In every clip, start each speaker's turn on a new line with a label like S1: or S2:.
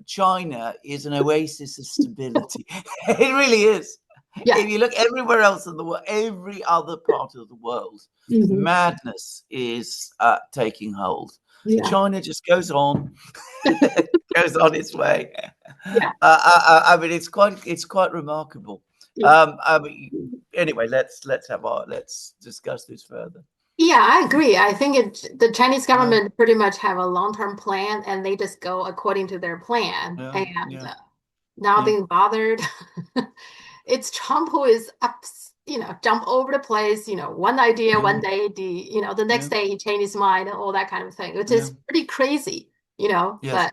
S1: China is an oasis of stability. It really is.
S2: Yeah.
S1: If you look everywhere else in the world, every other part of the world, madness is taking hold.
S2: Yeah.
S1: China just goes on, goes on its way.
S2: Yeah.
S1: I mean, it's quite remarkable.
S2: Yeah.
S1: I mean, anyway, let's discuss this further.
S2: Yeah, I agree. I think the Chinese government pretty much have a long-term plan, and they just go according to their plan, and not being bothered. It's Trump who is up, jump over the place, one idea one day, the next day he changed his mind and all that kind of thing, which is pretty crazy,
S1: Yes.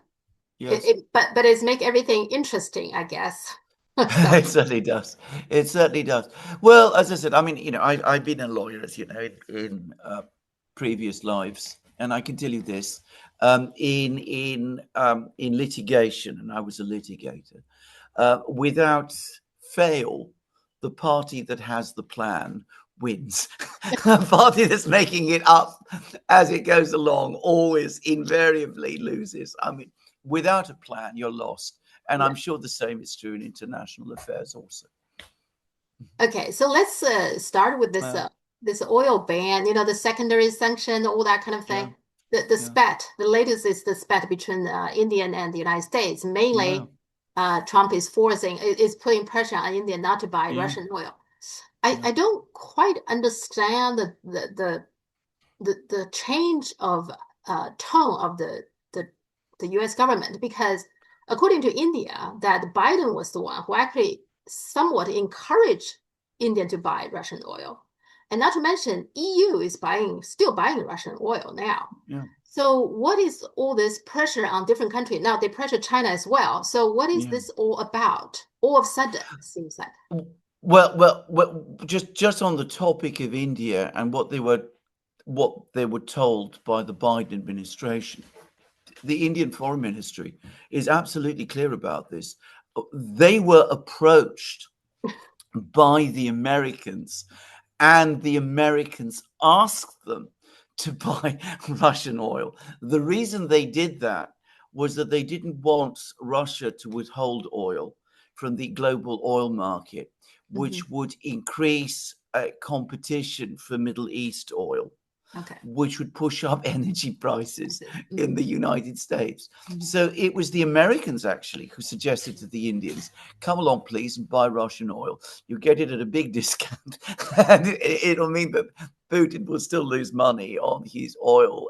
S2: but it's make everything interesting, I guess. So.
S1: It certainly does. It certainly does. Well, as I said, I mean, I've been a lawyer, as you know, in previous lives, and I can tell you this: in litigation, and I was a litigator. Without fail, the party that has the plan wins. The party that's making it up as it goes along always invariably loses. I mean, without a plan, you're lost. And I'm sure the same is true in international affairs also.
S2: Okay, so let's start with this oil ban, the secondary sanction, all that kind of thing. The spat, the latest is the spat between India and the United States. Mainly, Trump is putting pressure on India not to buy Russian oil. I don't quite understand the change of tone of the U.S. government, because according to India, that Biden was the one who actually somewhat encouraged India to buy Russian oil. And not to mention, EU is still buying Russian oil now. Yeah. So what is all this pressure on different countries? Now they pressure China as well. So what is this all about? All of a sudden, it seems like.
S1: Well, just on the topic of India and what they were told by the Biden administration. The Indian Foreign Ministry is absolutely clear about this. They were approached by the Americans, and the Americans asked them to buy Russian oil. The reason they did that was that they didn't want Russia to withhold oil from the global oil market, which would increase competition for Middle East oil. Okay. Which would push up energy prices in the United States. So it was the Americans actually who suggested to the Indians, come along, please, and buy Russian oil. You get it at a big discount. And it'll mean that Putin will still lose money on his oil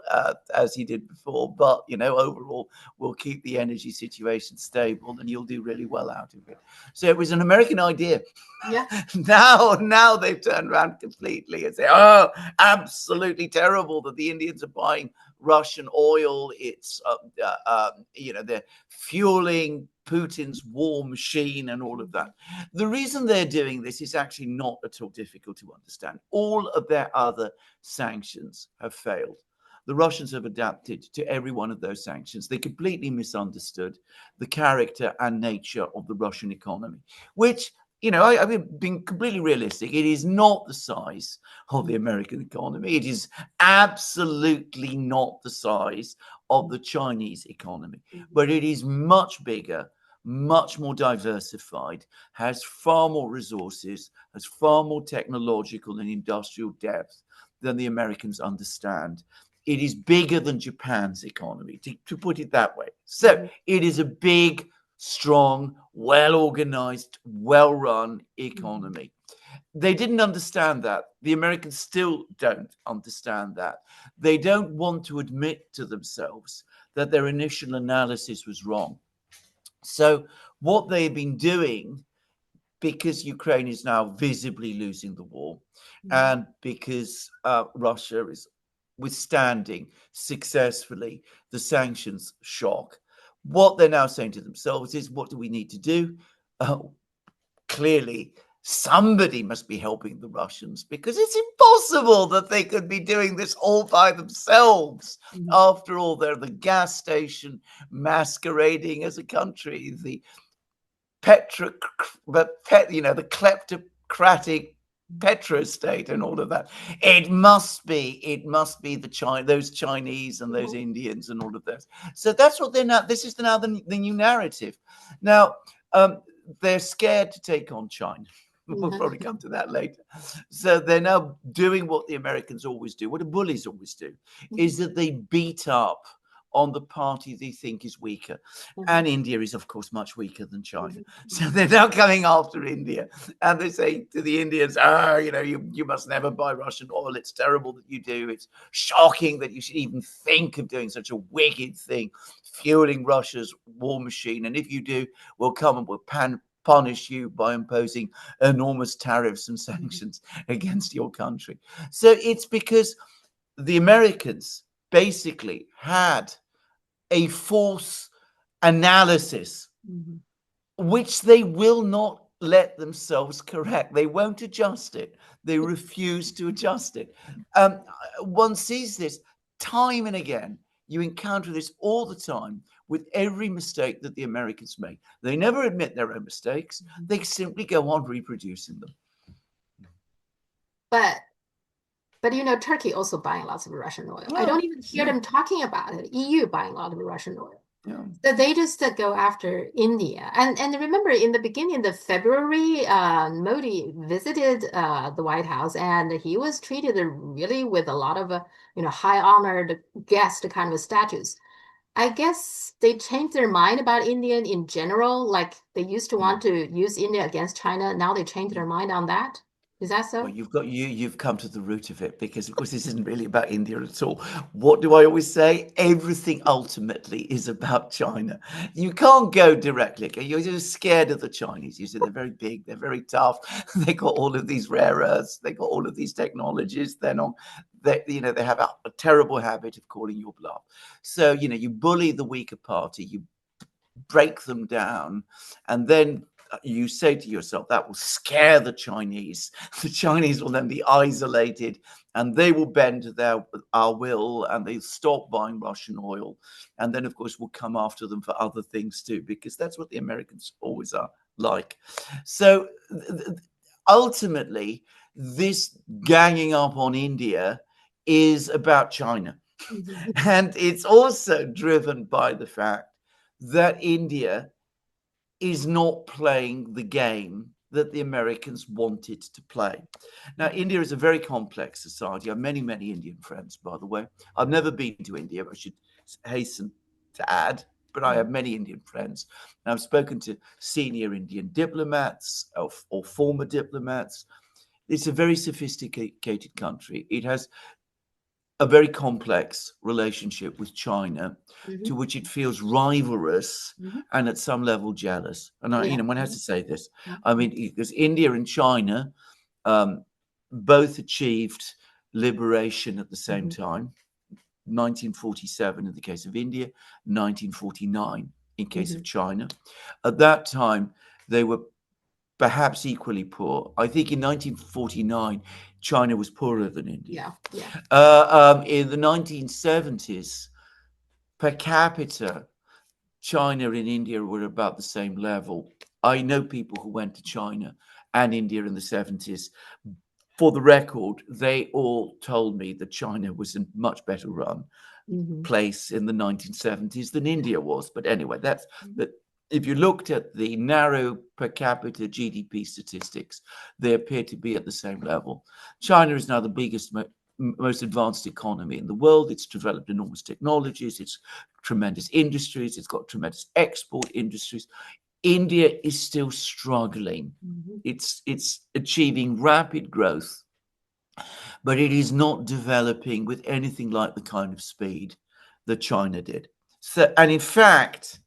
S1: as he did before. But, overall, we'll keep the energy situation stable and you'll do really well out of it. So it was an American idea. Yeah. Now they've turned around completely and say, oh, absolutely terrible that the Indians are buying Russian oil. It's, they're fueling Putin's war machine and all of that. The reason they're doing this is actually not at all difficult to understand. All of their other sanctions have failed. The Russians have adapted to every one of those sanctions. They completely misunderstood the character and nature of the Russian economy, which, I've been completely realistic. It is not the size of the American economy. It is absolutely not the size of the Chinese economy, but it is much bigger, much more diversified, has far more resources, has far more technological and industrial depth than the Americans understand. It is bigger than Japan's economy, to put it that way. So it is a big, strong, well-organized, well-run economy. They didn't understand that. The Americans still don't understand that. They don't want to admit to themselves that their initial analysis was wrong. So what they've been doing, because Ukraine is now visibly losing the war, and because Russia is withstanding successfully the sanctions shock, what they're now saying to themselves is, what do we need to do? Clearly, somebody must be helping the Russians, because it's impossible that they could be doing this all by themselves. After all, they're the gas station masquerading as a country, the kleptocratic petrostate and all of that. It must be those Chinese and those Indians and all of this. So that's what they're now. This is now the new narrative. Now they're scared to take on China. We'll probably come to that later. So they're now doing what the Americans always do, what the bullies always do, is that they beat up on the party they think is weaker. And India is, of course, much weaker than China. So they're now coming after India. And they say to the Indians, you must never buy Russian oil. It's terrible that you do. It's shocking that you should even think of doing such a wicked thing, fueling Russia's war machine. And if you do, we'll come and we'll punish you by imposing enormous tariffs and sanctions against your country. So it's because the Americans basically had a false analysis, which they will not let themselves correct. They won't adjust it. They refuse to adjust it. One sees this time and again. You encounter this all the time with every mistake that the Americans make. They never admit their own mistakes. They simply go on reproducing them.
S2: But Turkey also buying lots of Russian oil. I don't even hear them talking about it. EU buying a lot of Russian oil. So they just go after India. And remember, in the beginning of February, Modi visited the White House, and he was treated really with a lot of high honored guest kind of status. I guess they changed their mind about India in general. Like they used to want to use India against China. Now they changed their mind on that. Is that so?
S1: Well, you've come to the root of it, because of course this isn't really about India at all. What do I always say? Everything ultimately is about China. You can't go directly. You're just scared of the Chinese. You say they're very big, they're very tough. They got all of these rare earths. They got all of these technologies. They have a terrible habit of calling your bluff. So you bully the weaker party, you break them down, and then you say to yourself, that will scare the Chinese. The Chinese will then be isolated, and they will bend to our will, and they stop buying Russian oil. And then, of course, we'll come after them for other things too, because that's what the Americans always are like. So ultimately, this ganging up on India is about China. And it's also driven by the fact that India is not playing the game that the Americans wanted to play. Now, India is a very complex society. I have many, many Indian friends, by the way. I've never been to India, I should hasten to add, but I have many Indian friends. And I've spoken to senior Indian diplomats or former diplomats. It's a very sophisticated country. It has a very complex relationship with China, to which it feels rivalrous and at some level jealous. And one has to say this. I mean, because India and China both achieved liberation at the same time. 1947 in the case of India, 1949 in case of China. At that time, they were perhaps equally poor. I think in 1949, China was poorer than India. In the 1970s, per capita, China and India were about the same level. I know people who went to China and India in the 70s. For the record, they all told me that China was a much better run place in the 1970s than India was. But anyway, that's that. If you looked at the narrow per capita GDP statistics, they appear to be at the same level. China is now the biggest, most advanced economy in the world. It's developed enormous technologies. It's tremendous industries. It's got tremendous export industries. India is still struggling. It's achieving rapid growth, but it is not developing with anything like the kind of speed that China did. So, and in fact,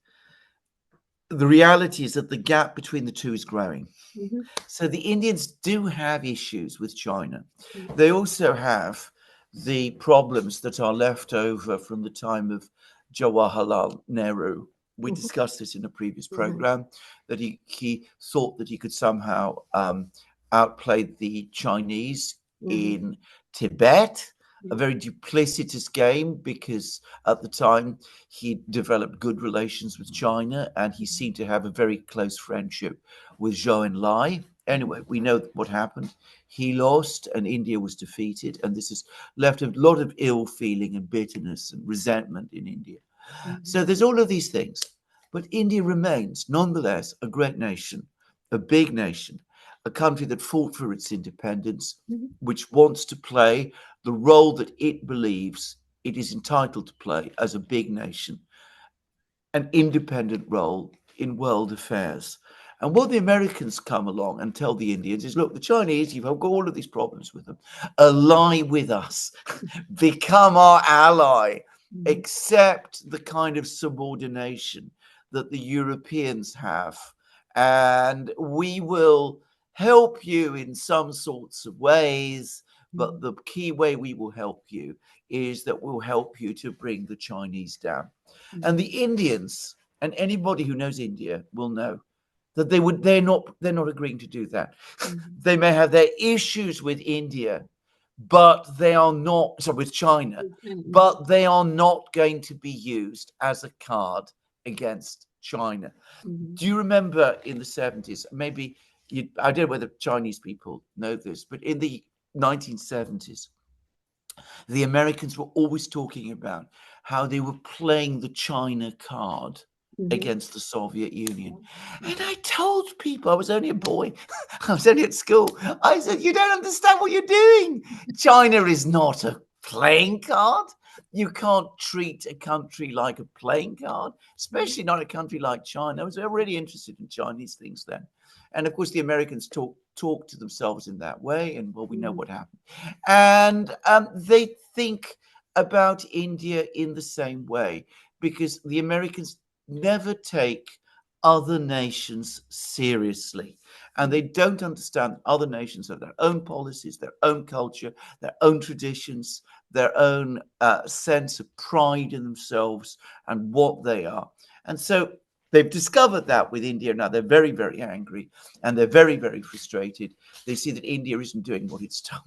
S1: the reality is that the gap between the two is growing. So the Indians do have issues with China. They also have the problems that are left over from the time of Jawaharlal Nehru. We discussed this in a previous program, that he thought that he could somehow outplay the Chinese in Tibet. A very duplicitous game, because at the time he developed good relations with China, and he seemed to have a very close friendship with Zhou Enlai, Anyway, we know what happened. He lost and India was defeated. And this has left a lot of ill feeling and bitterness and resentment in India. So there's all of these things. But India remains, nonetheless, a great nation, a big nation, a country that fought for its independence, which wants to play the role that it believes it is entitled to play as a big nation, an independent role in world affairs. And what the Americans come along and tell the Indians is, look, the Chinese, you've got all of these problems with them, ally with us, become our ally, accept the kind of subordination that the Europeans have, and we will help you in some sorts of ways, but the key way we will help you is that we'll help you to bring the Chinese down. And the Indians, and anybody who knows India will know that they're not agreeing to do that. They may have their issues with India, but they are not, so with China, but they are not going to be used as a card against China. Do you remember in the 70s, maybe I don't know whether Chinese people know this, but in the 1970s, the Americans were always talking about how they were playing the China card against the Soviet Union. And I told people, I was only a boy, I was only at school, I said, you don't understand what you're doing. China is not a playing card. You can't treat a country like a playing card, especially not a country like China. I was already interested in Chinese things then. And of course, the Americans talk to themselves in that way. And well, we know what happened. And they think about India in the same way, because the Americans never take other nations seriously. And they don't understand other nations have their own policies, their own culture, their own traditions, their own sense of pride in themselves and what they are. And so they've discovered that with India now. They're very, very angry and they're very, very frustrated. They see that India isn't doing what it's done.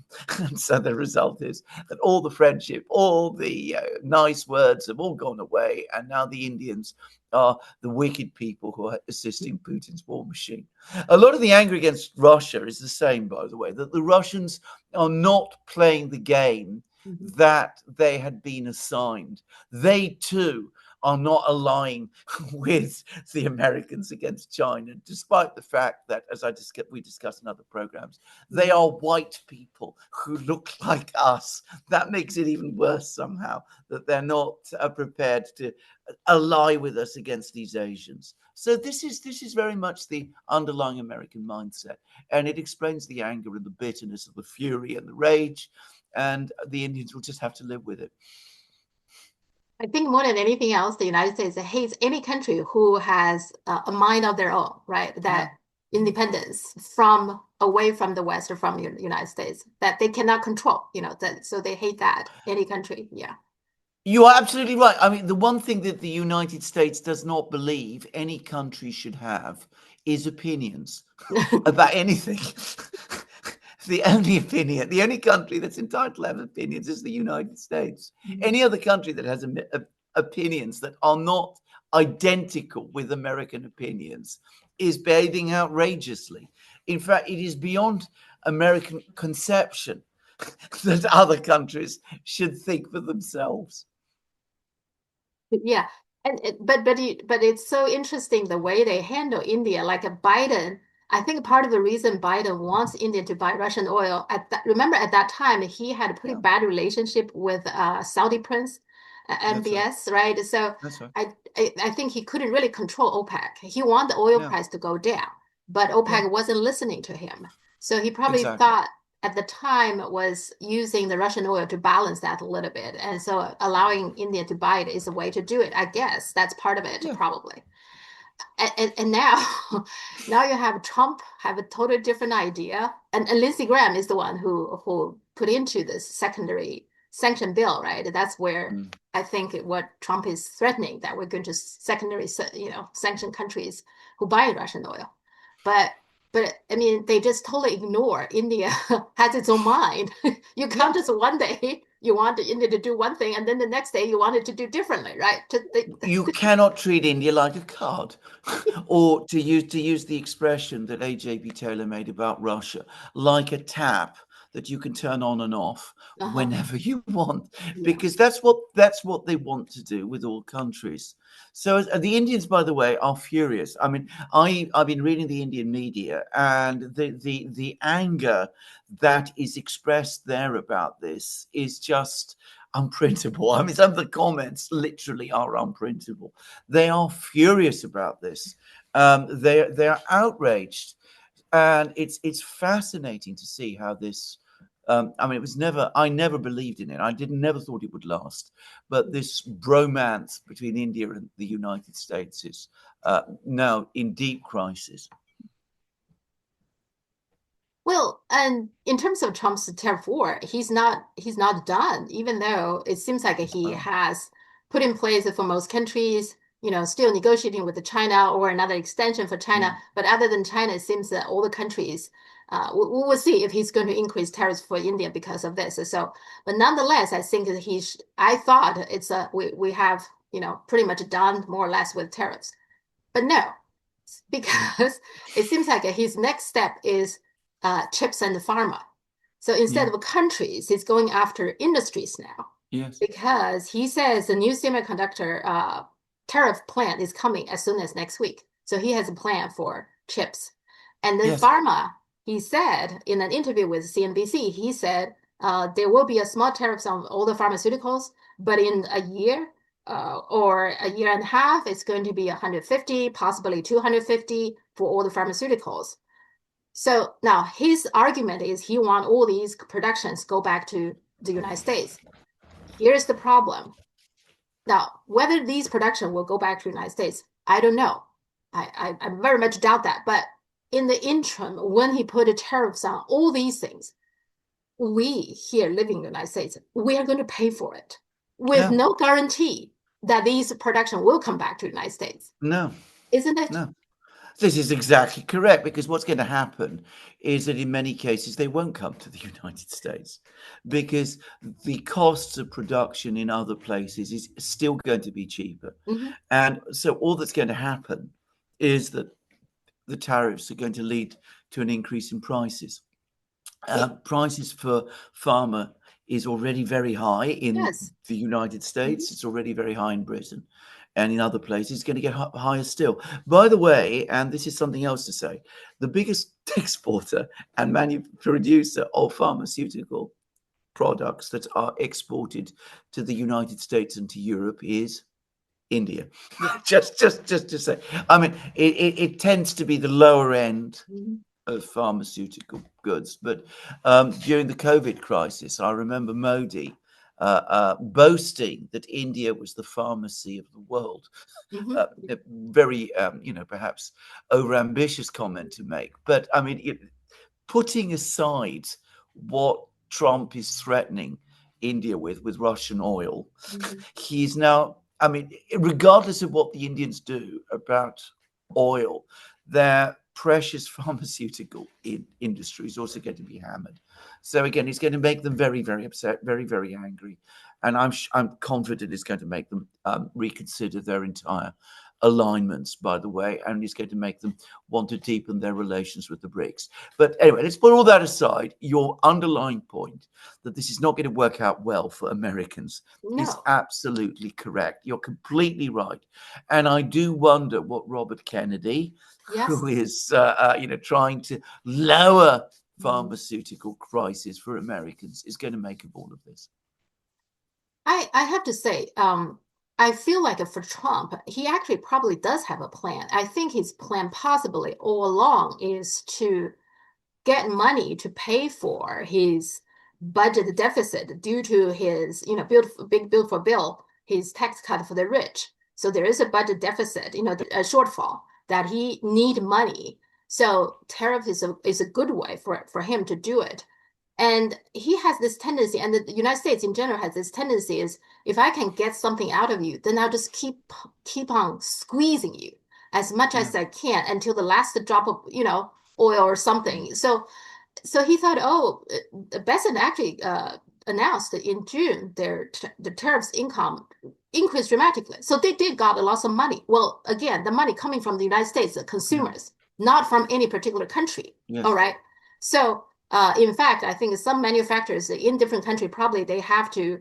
S1: And so the result is that all the friendship, all the nice words have all gone away. And now the Indians are the wicked people who are assisting Putin's war machine. A lot of the anger against Russia is the same, by the way, that the Russians are not playing the game that they had been assigned. They too are not allying with the Americans against China, despite the fact that, as we discussed in other programs, they are white people who look like us. That makes it even worse somehow, that they're not prepared to ally with us against these Asians. So this is very much the underlying American mindset, and it explains the anger and the bitterness of the fury and the rage, and the Indians will just have to live with it.
S2: I think more than anything else, the United States hates any country who has a mind of their own, right? That independence from away from the West or from the United States that they cannot control, so they hate that, any country. Yeah.
S1: You are absolutely right. I mean, the one thing that the United States does not believe any country should have is opinions about anything. The only country that's entitled to have opinions is the United States. Any other country that has opinions that are not identical with American opinions is behaving outrageously. In fact, it is beyond American conception that other countries should think for themselves.
S2: Yeah, but it's so interesting the way they handle India. Like Biden, I think part of the reason Biden wants India to buy Russian oil remember at that time he had a pretty bad relationship with Saudi Prince, MBS, right? So
S1: That's right.
S2: I think he couldn't really control OPEC. He wanted the oil price to go down, but OPEC wasn't listening to him. So he probably thought at the time was using the Russian oil to balance that a little bit. And so allowing India to buy it is a way to do it. I guess that's part of it, probably. And now, now you have Trump have a totally different idea. And Lindsey Graham is the one who put into this secondary sanction bill, right? That's where I think what Trump is threatening, that we're going to secondary, sanction countries who buy Russian oil. But But I mean, they just totally ignore India has its own mind. You can't just one day you want India to do one thing, and then the next day you want it to do differently, right?
S1: You cannot treat India like a card, or to use the expression that AJB Taylor made about Russia, like a tap that you can turn on and off whenever you want, because that's what they want to do with all countries. So the Indians, by the way, are furious. I mean, I've been reading the Indian media, and the anger that is expressed there about this is just unprintable. I mean, some of the comments literally are unprintable. They are furious about this. They're outraged, and it's fascinating to see how this. I mean, I never believed in it. Never thought it would last. But this bromance between India and the United States is now in deep crisis.
S2: Well, and in terms of Trump's tariff war, he's not done, even though it seems like he has put in place for most countries, still negotiating with China or another extension for China. But other than China, it seems that all the countries, we will see if he's going to increase tariffs for India because of this. So, but nonetheless, I think that I thought it's we have, pretty much done more or less with tariffs. But no, because it seems like his next step is chips and pharma. So instead of countries, he's going after industries now.
S1: Yes.
S2: Because he says the new semiconductor tariff plan is coming as soon as next week. So he has a plan for chips. And then pharma, he said in an interview with CNBC, he said there will be a small tariffs on all the pharmaceuticals, but in a year or a year and a half, it's going to be 150, possibly 250 for all the pharmaceuticals. So now his argument is he wants all these productions go back to the United States. Here's the problem. Now, whether these production will go back to the United States, I don't know. I very much doubt that. But in the interim, when he put the tariffs on all these things, we here living in the United States, we are going to pay for it with no guarantee that these production will come back to the United States.
S1: No.
S2: Isn't it?
S1: No. This is exactly correct, because what's going to happen is that in many cases they won't come to the United States, because the costs of production in other places is still going to be cheaper. And so all that's going to happen is that the tariffs are going to lead to an increase in prices. Prices for pharma is already very high in the United States. It's already very high in Britain. And in other places, it's going to get higher still. By the way, and this is something else to say, the biggest exporter and producer of pharmaceutical products that are exported to the United States and to Europe is India. just to say, I mean, it tends to be the lower end of pharmaceutical goods. But during the COVID crisis, I remember Modi boasting that India was the pharmacy of the world. A very, perhaps overambitious comment to make. But I mean, putting aside what Trump is threatening India with Russian oil, he's now, I mean, regardless of what the Indians do about oil, their precious pharmaceutical industry is also going to be hammered. So again, it's going to make them very, very upset, very, very angry, and I'm confident it's going to make them reconsider their entire alignments, by the way, and it's going to make them want to deepen their relations with the BRICS. But anyway, let's put all that aside. Your underlying point that this is not going to work out well for Americans is absolutely correct. You're completely right. And I do wonder what Robert Kennedy, who is trying to lower pharmaceutical crisis for Americans, is going to make of all of this.
S2: I have to say, I feel like for Trump, he actually probably does have a plan. I think his plan possibly all along is to get money to pay for his budget deficit due to his, big beautiful bill, his tax cut for the rich. So there is a budget deficit, a shortfall that he need money. So tariff is a good way for him to do it. And he has this tendency, and the United States in general has this tendency is, if I can get something out of you, then I'll just keep on squeezing you as much as I can until the last drop of, oil or something. So he thought, oh, Besant actually announced that in June the tariffs income increased dramatically. So they did got a lot of money. Well, again, the money coming from the United States, the consumers, not from any particular country.
S1: Yes.
S2: All right. So in fact, I think some manufacturers in different countries probably they have to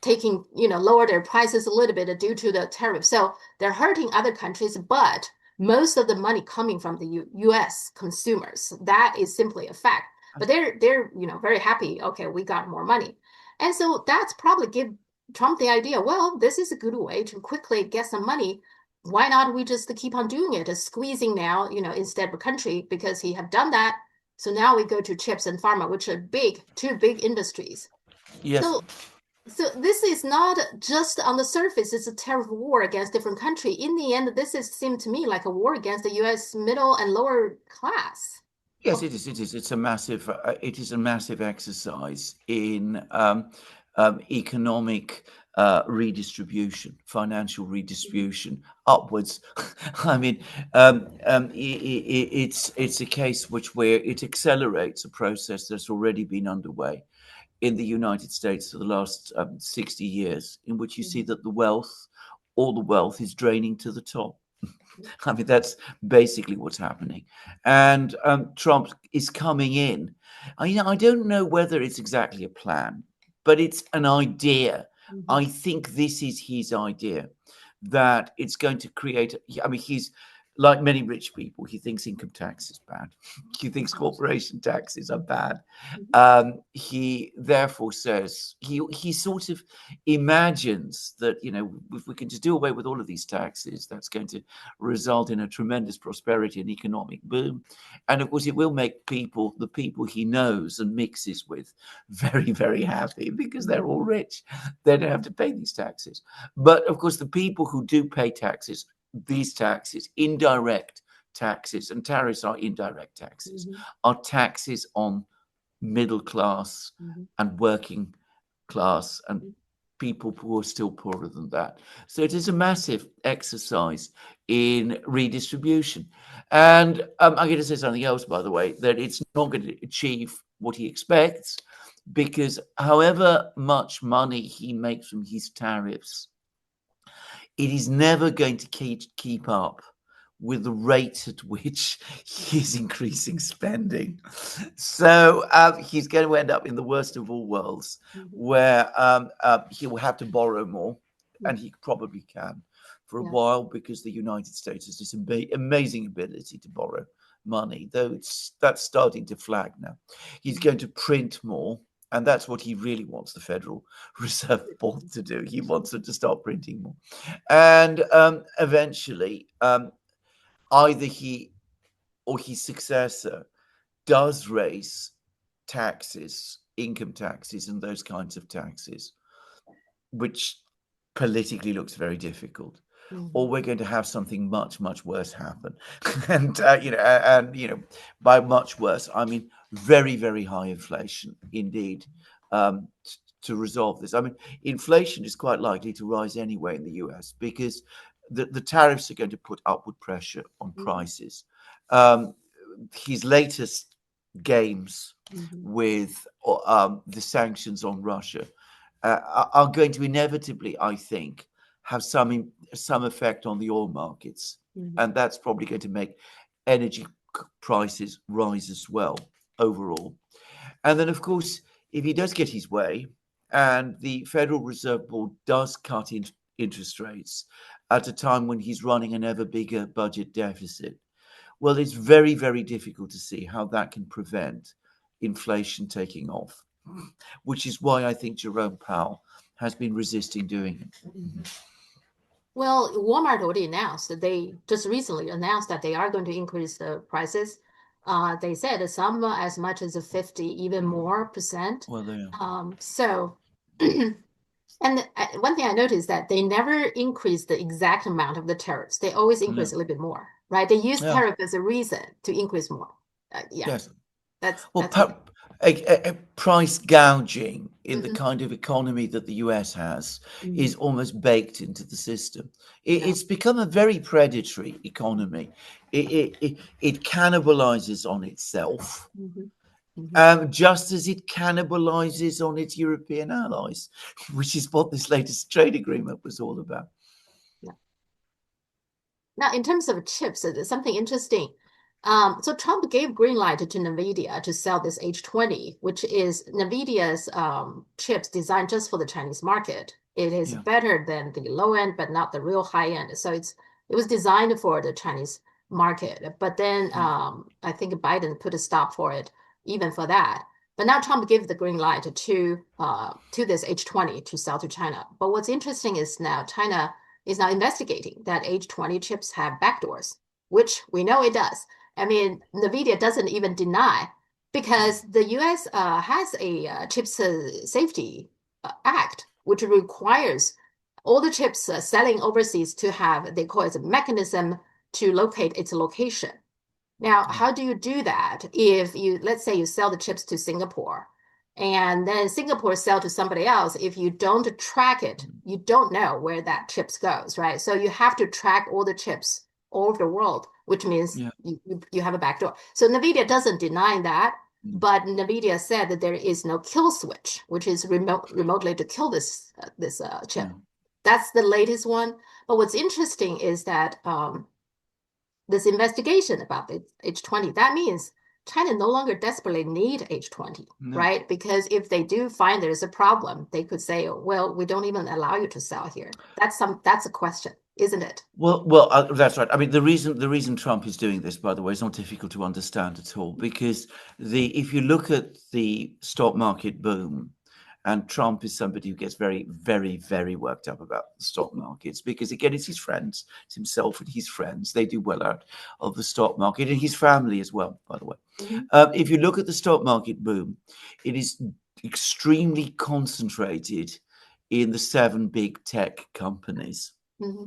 S2: lower their prices a little bit due to the tariff. So they're hurting other countries, but most of the money coming from the U.S. consumers. That is simply a fact. But they're very happy. Okay, we got more money, and so that's probably give Trump the idea. Well, this is a good way to quickly get some money. Why not we just keep on doing it, squeezing now, instead of a country, because he have done that. So now we go to chips and pharma, which are two big industries.
S1: Yes.
S2: So this is not just on the surface, it's a tariff war against different countries. In the end, seemed to me like a war against the U.S. middle and lower class.
S1: Yes, it is. It is. It's a massive. It is a massive exercise in economic redistribution, financial redistribution upwards. I mean, it's a case where it accelerates a process that's already been underway in the United States for the last 60 years, in which you see that all the wealth is draining to the top. I mean, that's basically what's happening. And Trump is coming in. I don't know whether it's exactly a plan, but it's an idea. I think this is his idea, that it's going to create, he's like many rich people, he thinks income tax is bad. He thinks corporation taxes are bad. He therefore says, he sort of imagines that, if we can just do away with all of these taxes, that's going to result in a tremendous prosperity and economic boom. And of course, it will make the people he knows and mixes with, very, very happy, because they're all rich. They don't have to pay these taxes. But of course, the people who do pay taxes, these taxes, indirect taxes, and tariffs are indirect taxes, are taxes on middle class and working class and people who are still poorer than that. So it is a massive exercise in redistribution. And I'm going to say something else, by the way, that it's not going to achieve what he expects, because however much money he makes from his tariffs, it is never going to keep up with the rate at which he's increasing spending. So he's going to end up in the worst of all worlds, where he will have to borrow more, and he probably can for a while, because the United States has this amazing ability to borrow money, though that's starting to flag now. He's going to print more. And that's what he really wants the Federal Reserve Board to do. He wants it to start printing more. And eventually, either he or his successor does raise taxes, income taxes, and those kinds of taxes, which politically looks very difficult. Or we're going to have something much, much worse happen. And, by much worse, I mean very, very high inflation indeed, to resolve this. I mean, inflation is quite likely to rise anyway in the US, because the tariffs are going to put upward pressure on prices. His latest games with the sanctions on Russia are going to inevitably, I think, have some effect on the oil markets. And that's probably going to make energy prices rise as well overall. And then, of course, if he does get his way and the Federal Reserve Board does cut interest rates at a time when he's running an ever bigger budget deficit, well, it's very, very difficult to see how that can prevent inflation taking off, which is why I think Jerome Powell has been resisting doing it.
S2: Well, Walmart already announced that they just recently announced that they are going to increase the prices. They said some as much as 50, even more %.
S1: Well, they are.
S2: So, and one thing I noticed that they never increase the exact amount of the tariffs. They always increase a little bit more, right? They use tariff as a reason to increase more.
S1: Yes.
S2: That's
S1: a price gouging in the
S2: Mm-hmm.
S1: kind of economy that the US has
S2: Mm-hmm.
S1: is almost baked into the system.
S2: Yeah.
S1: It's become a very predatory economy. It cannibalizes on itself,
S2: Mm-hmm. Mm-hmm.
S1: just as it cannibalizes on its European allies, which is what this latest trade agreement was all about.
S2: Yeah. Now, in terms of chips, there's something interesting. So Trump gave green light to Nvidia to sell this H20, which is Nvidia's chips designed just for the Chinese market. It is
S1: Yeah.
S2: better than the low end, but not the real high end. So it was designed for the Chinese market. But then I think Biden put a stop for it, even for that. But now Trump gave the green light to this H20 to sell to China. But what's interesting is now China is now investigating that H20 chips have backdoors, which we know it does. I mean, Nvidia doesn't even deny because the US has a chips safety act, which requires all the chips selling overseas to have, they call it a mechanism to locate its location. Now,
S1: Yeah.
S2: how do you do that if you, let's say you sell the chips to Singapore and then Singapore sell to somebody else? If you don't track it, you don't know where that chips goes, right? So you have to track all the chips all over the world, which means
S1: Yeah.
S2: you have a backdoor. So Nvidia doesn't deny that, but Nvidia said that there is no kill switch, which is remotely to kill this chip.
S1: Yeah.
S2: That's the latest one. But what's interesting is that this investigation about the H20, that means China no longer desperately need H20,
S1: No.
S2: right? Because if they do find there's a problem, they could say, well, we don't even allow you to sell here. That's a question, isn't it?
S1: Well, that's right. I mean, the reason Trump is doing this, by the way, is not difficult to understand at all, because if you look at the stock market boom, and Trump is somebody who gets very, very, very worked up about the stock markets, because again, it's his friends, it's himself and his friends. They do well out of the stock market, and his family as well, by the way.
S2: Mm-hmm.
S1: If you look at the stock market boom, it is extremely concentrated in the 7 big tech companies.
S2: Mm-hmm.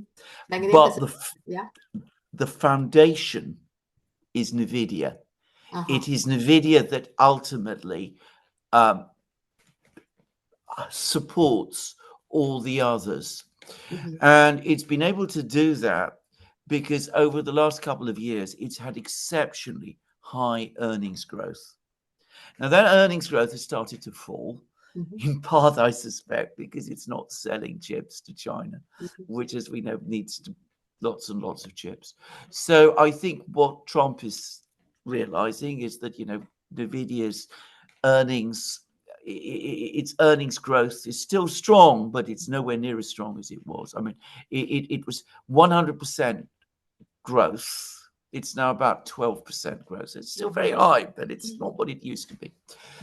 S1: But
S2: Yeah.
S1: the foundation is Nvidia.
S2: Uh-huh.
S1: It is Nvidia that ultimately supports all the others.
S2: Mm-hmm.
S1: And it's been able to do that because over the last couple of years, it's had exceptionally high earnings growth. Now, that earnings growth has started to fall, in part, I suspect, because it's not selling chips to China, which, as we know, needs lots and lots of chips. So I think what Trump is realizing is that, NVIDIA's earnings, its earnings growth is still strong, but it's nowhere near as strong as it was. I mean, it was 100% growth. It's now about 12% growth. It's still very high, but it's not what it used to be.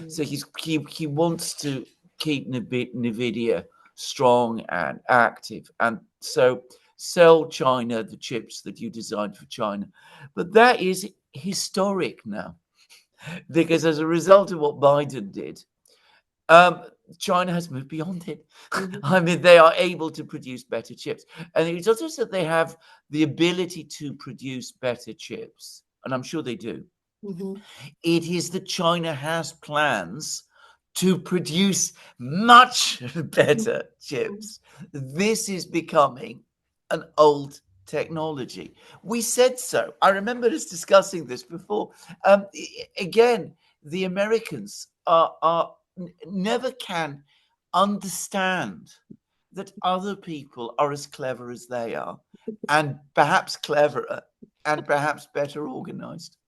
S1: So he wants to keep Nvidia strong and active, and so sell China the chips that you designed for China. But that is historic now, because as a result of what Biden did, China has moved beyond it. I mean, they are able to produce better chips. And it's also that they have the ability to produce better chips. And I'm sure they do. It is that China has plans to produce much better chips. This is becoming an old technology. We said so. I remember us discussing this before. Again, the Americans never can understand that other people are as clever as they are, and perhaps cleverer, and perhaps better organized.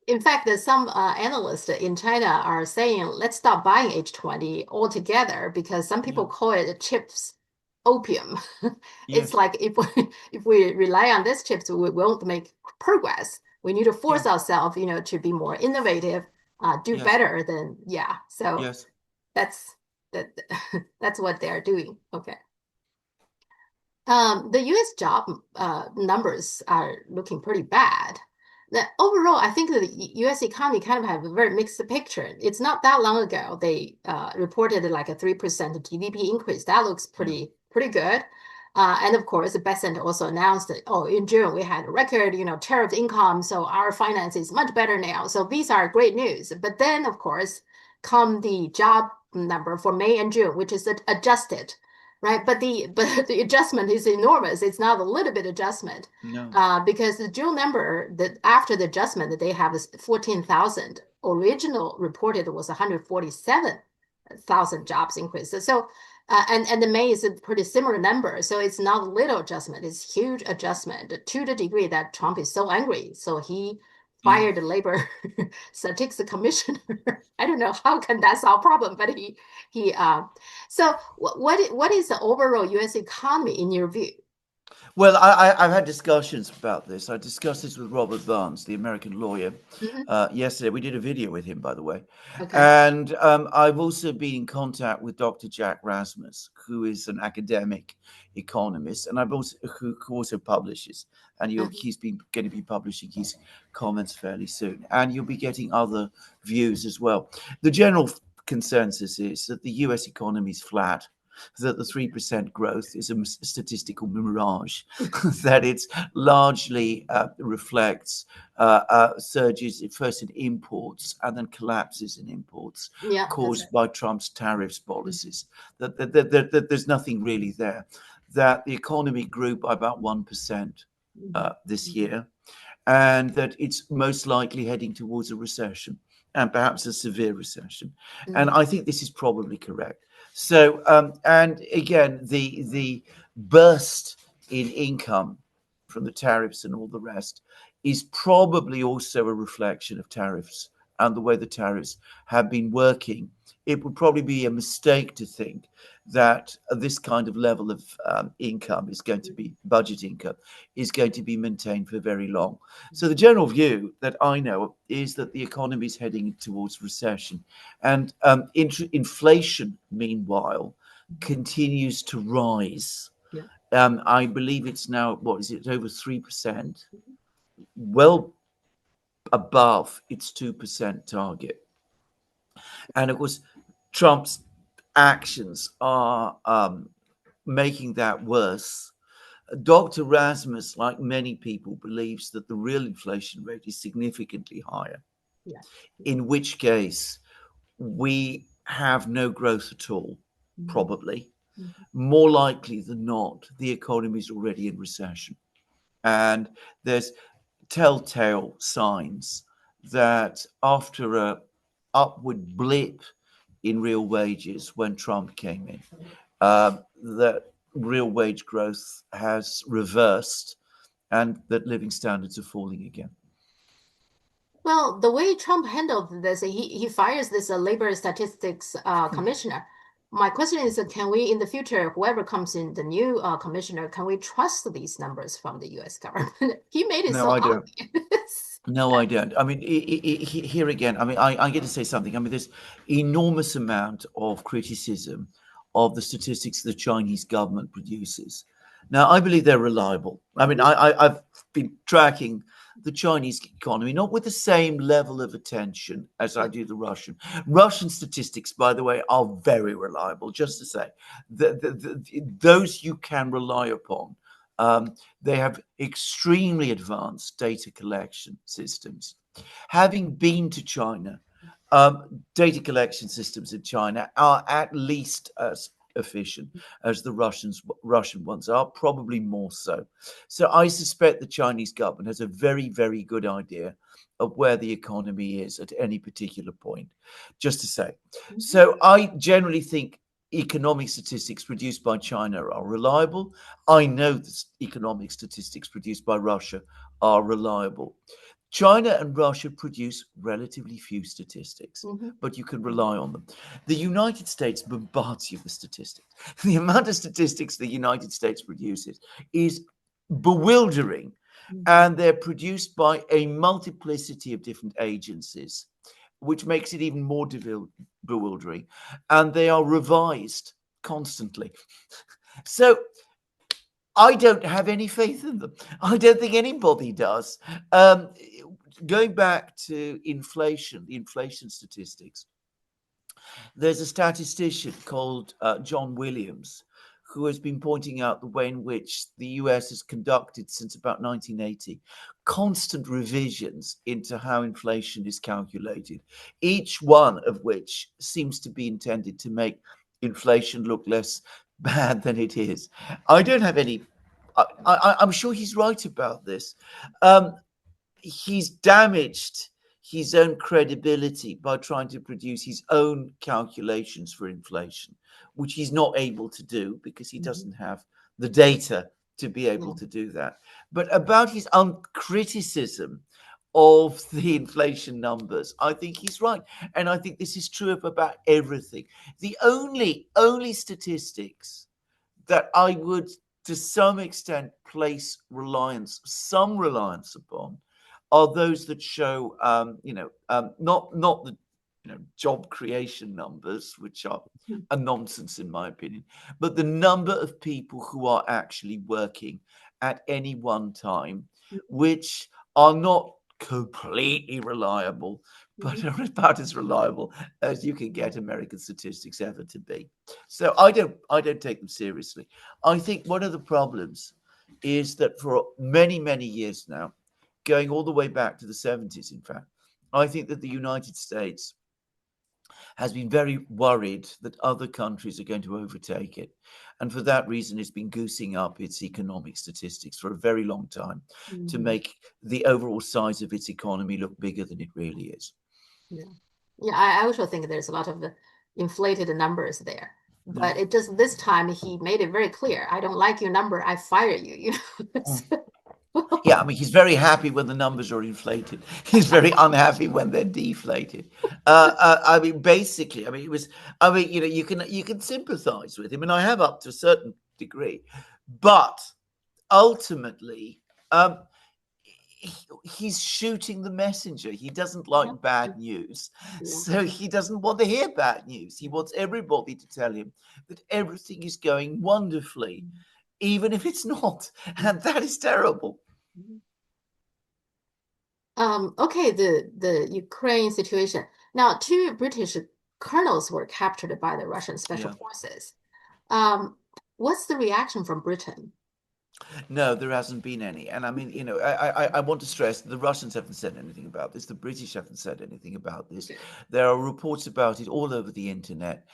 S2: In fact, some analysts in China are saying, let's stop buying H20 altogether, because some people call it chips opium. It's like if we rely on these chips, we won't make progress. We need to force ourselves, to be more innovative, do better than, So that's that's what they're doing. Okay. The US job numbers are looking pretty bad. Overall, I think the US economy kind of have a very mixed picture. It's not that long ago they reported like a 3% GDP increase. That looks pretty good. And of course, Besant also announced that, oh, in June we had a record, tariff income, so our finance is much better now. So these are great news. But then, of course, come the job number for May and June, which is adjusted, right? But the adjustment is enormous. It's not a little bit adjustment, because the June number that after the adjustment that they have is 14,000. Original reported was 147,000 jobs increase. So and the May is a pretty similar number. So it's not a little adjustment, it's huge adjustment to the degree that Trump is so angry. So he fired the labor statistics commissioner. I don't know how can that solve problem, but so what is the overall US economy in your view?
S1: Well, I've had discussions about this. I discussed this with Robert Barnes, the American lawyer, yesterday. We did a video with him, by the way.
S2: Okay.
S1: And I've also been in contact with Dr. Jack Rasmus, who is an academic economist, and who also publishes. And he's going to be publishing his comments fairly soon. And you'll be getting other views as well. The general consensus is that the US economy is flat, that the 3% growth is a statistical mirage, that it largely reflects surges first in imports and then collapses in imports caused by Trump's tariffs policies, that there's nothing really there, that the economy grew by about 1% this year, and that it's most likely heading towards a recession, and perhaps a severe recession. And I think this is probably correct. So, and again, the burst in income from the tariffs and all the rest is probably also a reflection of tariffs and the way the tariffs have been working. It would probably be a mistake to think that this kind of level of income is going to be, budget income, is going to be maintained for very long. So the general view that I know is that the economy is heading towards recession. And inflation, meanwhile, continues to rise. I believe it's now, what is it, over 3%, well above its 2% target. And of course, Trump's actions are making that worse. Dr. Rasmus, like many people, believes that the real inflation rate is significantly higher, in which case we have no growth at all, probably. More likely than not, the economy is already in recession. And there's telltale signs that after a upward blip in real wages when Trump came in, that real wage growth has reversed and that living standards are falling again.
S2: Well, the way Trump handled this, he fires this labor statistics commissioner. My question is, can we, in the future, whoever comes in, the new commissioner, can we trust these numbers from the U.S. government? He made it so obvious.
S1: No, I don't. I mean, here again, I mean, I get to say something. I mean, there's enormous amount of criticism of the statistics the Chinese government produces. Now, I believe they're reliable. I mean, I've been tracking the Chinese economy, not with the same level of attention as I do the Russian. Russian statistics, by the way, are very reliable, just to say. Those you can rely upon. They have extremely advanced data collection systems. Having been to China, data collection systems in China are at least as efficient as the Russian ones are, probably more so. So I suspect the Chinese government has a very, very good idea of where the economy is at any particular point, just to say. So I generally think economic statistics produced by China are reliable. I know that economic statistics produced by Russia are reliable. China and Russia produce relatively few statistics, but you can rely on them. The United States bombards you with statistics. The amount of statistics the United States produces is bewildering, and they're produced by a multiplicity of different agencies, which makes it even more bewildering, and they are revised constantly. So I don't have any faith in them. I don't think anybody does. Going back to inflation, the inflation statistics, there's a statistician called John Williams who has been pointing out the way in which the US has conducted since about 1980 constant revisions into how inflation is calculated, each one of which seems to be intended to make inflation look less bad than it is. I don't have any. I'm sure he's right about this. He's damaged his own credibility by trying to produce his own calculations for inflation, which he's not able to do because he doesn't have the data to be able to do that. But about his own criticism of the inflation numbers, I think he's right. And I think this is true of about everything. The only statistics that I would, to some extent, place some reliance upon are those that show, not the job creation numbers, which are a nonsense in my opinion, but the number of people who are actually working at any one time, which are not completely reliable, but are about as reliable as you can get American statistics ever to be. So I don't take them seriously. I think one of the problems is that for many, many years now, going all the way back to the 70s, in fact, I think that the United States has been very worried that other countries are going to overtake it. And for that reason, it's been goosing up its economic statistics for a very long time to make the overall size of its economy look bigger than it really is.
S2: Yeah, I also think there's a lot of inflated numbers there. But it just this time he made it very clear. I don't like your number. I fire you.
S1: Yeah, I mean, he's very happy when the numbers are inflated. He's very unhappy when they're deflated. I mean, basically, I mean, it was. I mean, you can sympathise with him, and I have up to a certain degree, but ultimately, he's shooting the messenger. He doesn't like bad news, so he doesn't want to hear bad news. He wants everybody to tell him that everything is going wonderfully, even if it's not, and that is terrible.
S2: Okay, the Ukraine situation. Now, 2 British colonels were captured by the Russian special forces. What's the reaction from Britain?
S1: No, there hasn't been any. And I mean, I want to stress the Russians haven't said anything about this. The British haven't said anything about this. There are reports about it all over the internet.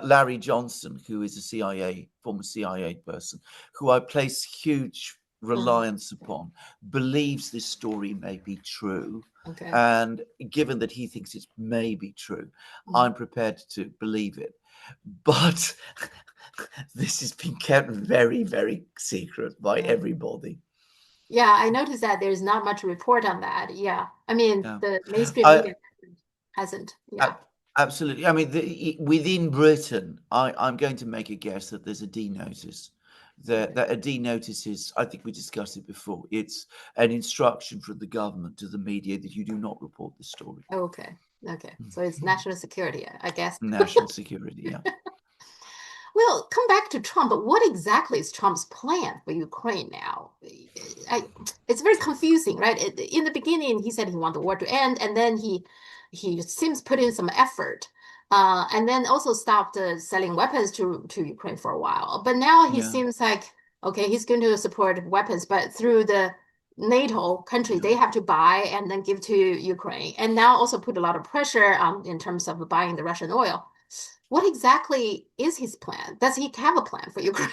S1: Larry Johnson, who is a former CIA person, who I place huge reliance upon, believes this story may be true. And given that he thinks it may be true, I'm prepared to believe it. But this has been kept very, very secret by everybody.
S2: Yeah, I noticed that there's not much report on that. Yeah, I mean, the mainstream media hasn't. Yeah.
S1: Absolutely. I mean, within Britain, I'm going to make a guess that there's a D notice. That a D notice is, I think we discussed it before, it's an instruction from the government to the media that you do not report the story.
S2: Okay. So it's national security, I guess.
S1: National security, yeah.
S2: Well, come back to Trump, but what exactly is Trump's plan for Ukraine now? It's very confusing, right? In the beginning, he said he wanted the war to end, and then he seems put in some effort, and then also stopped selling weapons to Ukraine for a while. But now he seems like, okay, he's going to support weapons, but through the NATO country, they have to buy and then give to Ukraine, and now also put a lot of pressure in terms of buying the Russian oil. What exactly is his plan? Does he have a plan for Ukraine?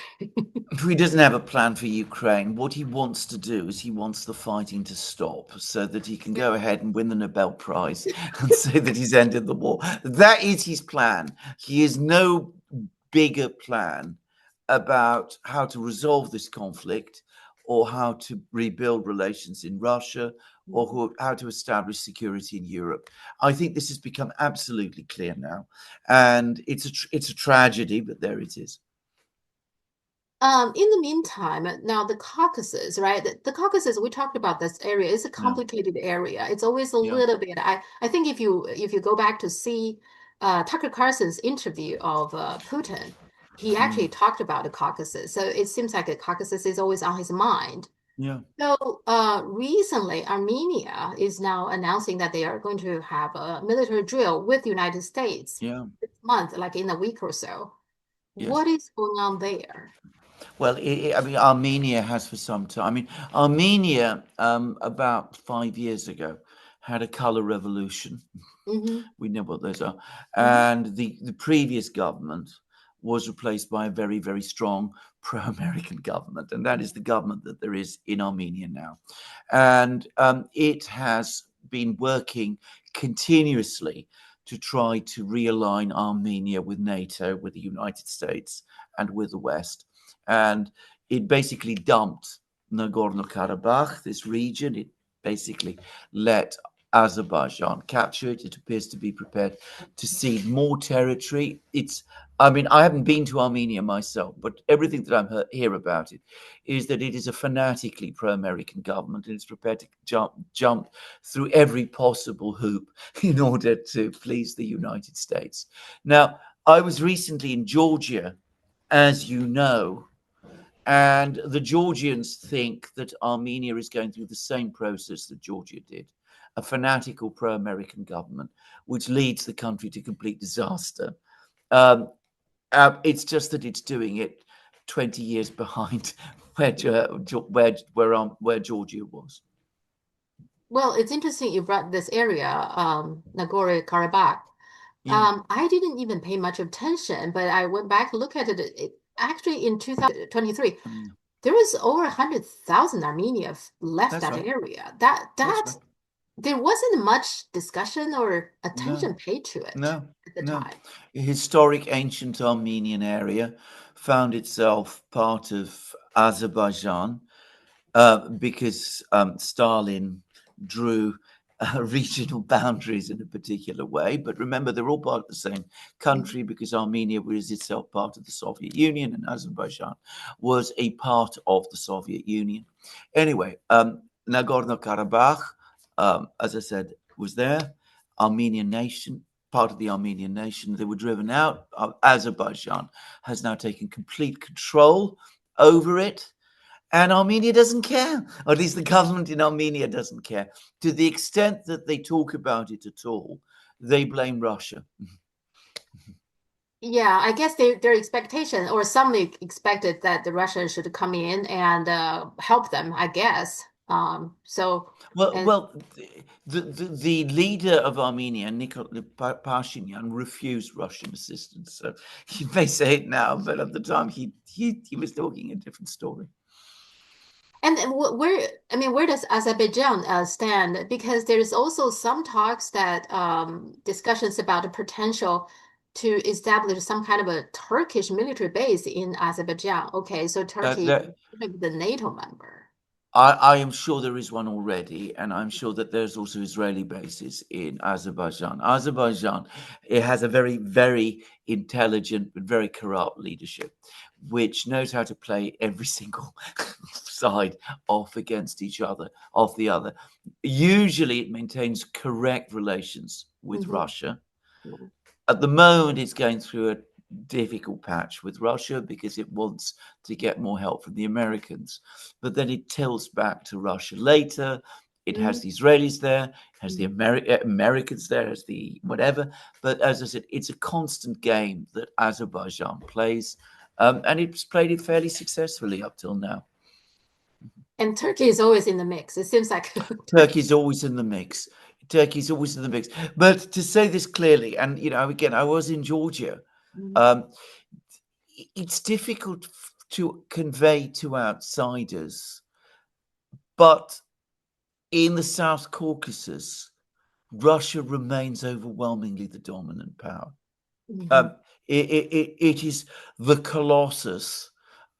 S1: He doesn't have a plan for Ukraine. What he wants to do is he wants the fighting to stop so that he can go ahead and win the Nobel Prize and say that he's ended the war. That is his plan. He has no bigger plan about how to resolve this conflict or how to rebuild relations in Russia or how to establish security in Europe. I think this has become absolutely clear now. And it's a tragedy, but there it is.
S2: In the meantime, now the Caucasus, right? The Caucasus, we talked about this area. It's a complicated area. It's always a little bit. I think if you go back to see Tucker Carlson's interview of Putin, he actually talked about the Caucasus. So it seems like the Caucasus is always on his mind.
S1: Yeah.
S2: So recently, Armenia is now announcing that they are going to have a military drill with the United States this month, like in a week or so.
S1: Yes.
S2: What is going on there?
S1: Well, I mean, Armenia has for some time. I mean, Armenia, about 5 years ago, had a color revolution. We know what those are. And the previous government was replaced by a very, very strong pro-American government. And that is the government that there is in Armenia now. And it has been working continuously to try to realign Armenia with NATO, with the United States, and with the West. And it basically dumped Nagorno-Karabakh, this region. It basically let Azerbaijan capture it. It appears to be prepared to cede more territory. I mean, I haven't been to Armenia myself, but everything that I hear about it is that it is a fanatically pro-American government, and it's prepared to jump through every possible hoop in order to please the United States. Now, I was recently in Georgia, as you know, and the Georgians think that Armenia is going through the same process that Georgia did, a fanatical pro-American government, which leads the country to complete disaster. It's just that it's doing it 20 years behind where Georgia was.
S2: Well, it's interesting you brought this area, Nagorno-Karabakh. I didn't even pay much attention, but I went back and looked at it. Actually, in 2023, there was over 100,000 Armenians left that area. There wasn't much discussion or attention paid to it at the time.
S1: A historic ancient Armenian area found itself part of Azerbaijan because Stalin drew regional boundaries in a particular way. But remember, they're all part of the same country because Armenia was itself part of the Soviet Union and Azerbaijan was a part of the Soviet Union. Anyway, Nagorno-Karabakh, as I said, was there. Armenian nation, part of the Armenian nation. They were driven out. Azerbaijan has now taken complete control over it. And Armenia doesn't care, or at least the government in Armenia doesn't care. To the extent that they talk about it at all, they blame Russia.
S2: Yeah, I guess their expectation, or some expected that the Russians should come in and help them, I guess.
S1: The leader of Armenia, Nikol Pashinyan, refused Russian assistance. So you may say it now, but at the time he was talking a different story.
S2: And where does Azerbaijan stand? Because there's also some talks that discussions about the potential to establish some kind of a Turkish military base in Azerbaijan. Okay, so Turkey is the NATO member.
S1: I am sure there is one already, and I'm sure that there's also Israeli bases in Azerbaijan. Azerbaijan, it has a very, very intelligent but very corrupt leadership, which knows how to play every single side off against each other, off the other. Usually it maintains correct relations with Russia. At the moment, it's going through a difficult patch with Russia because it wants to get more help from the Americans. But then it tilts back to Russia later. It has the Israelis there, has the Americans there, has the whatever. But as I said, it's a constant game that Azerbaijan plays. And it's played it fairly successfully up till now.
S2: And Turkey is always in the mix. It seems like
S1: Turkey's always in the mix. Turkey's always in the mix. But to say this clearly, and again, I was in Georgia. It's difficult to convey to outsiders, but in the South Caucasus, Russia remains overwhelmingly the dominant power. It is the colossus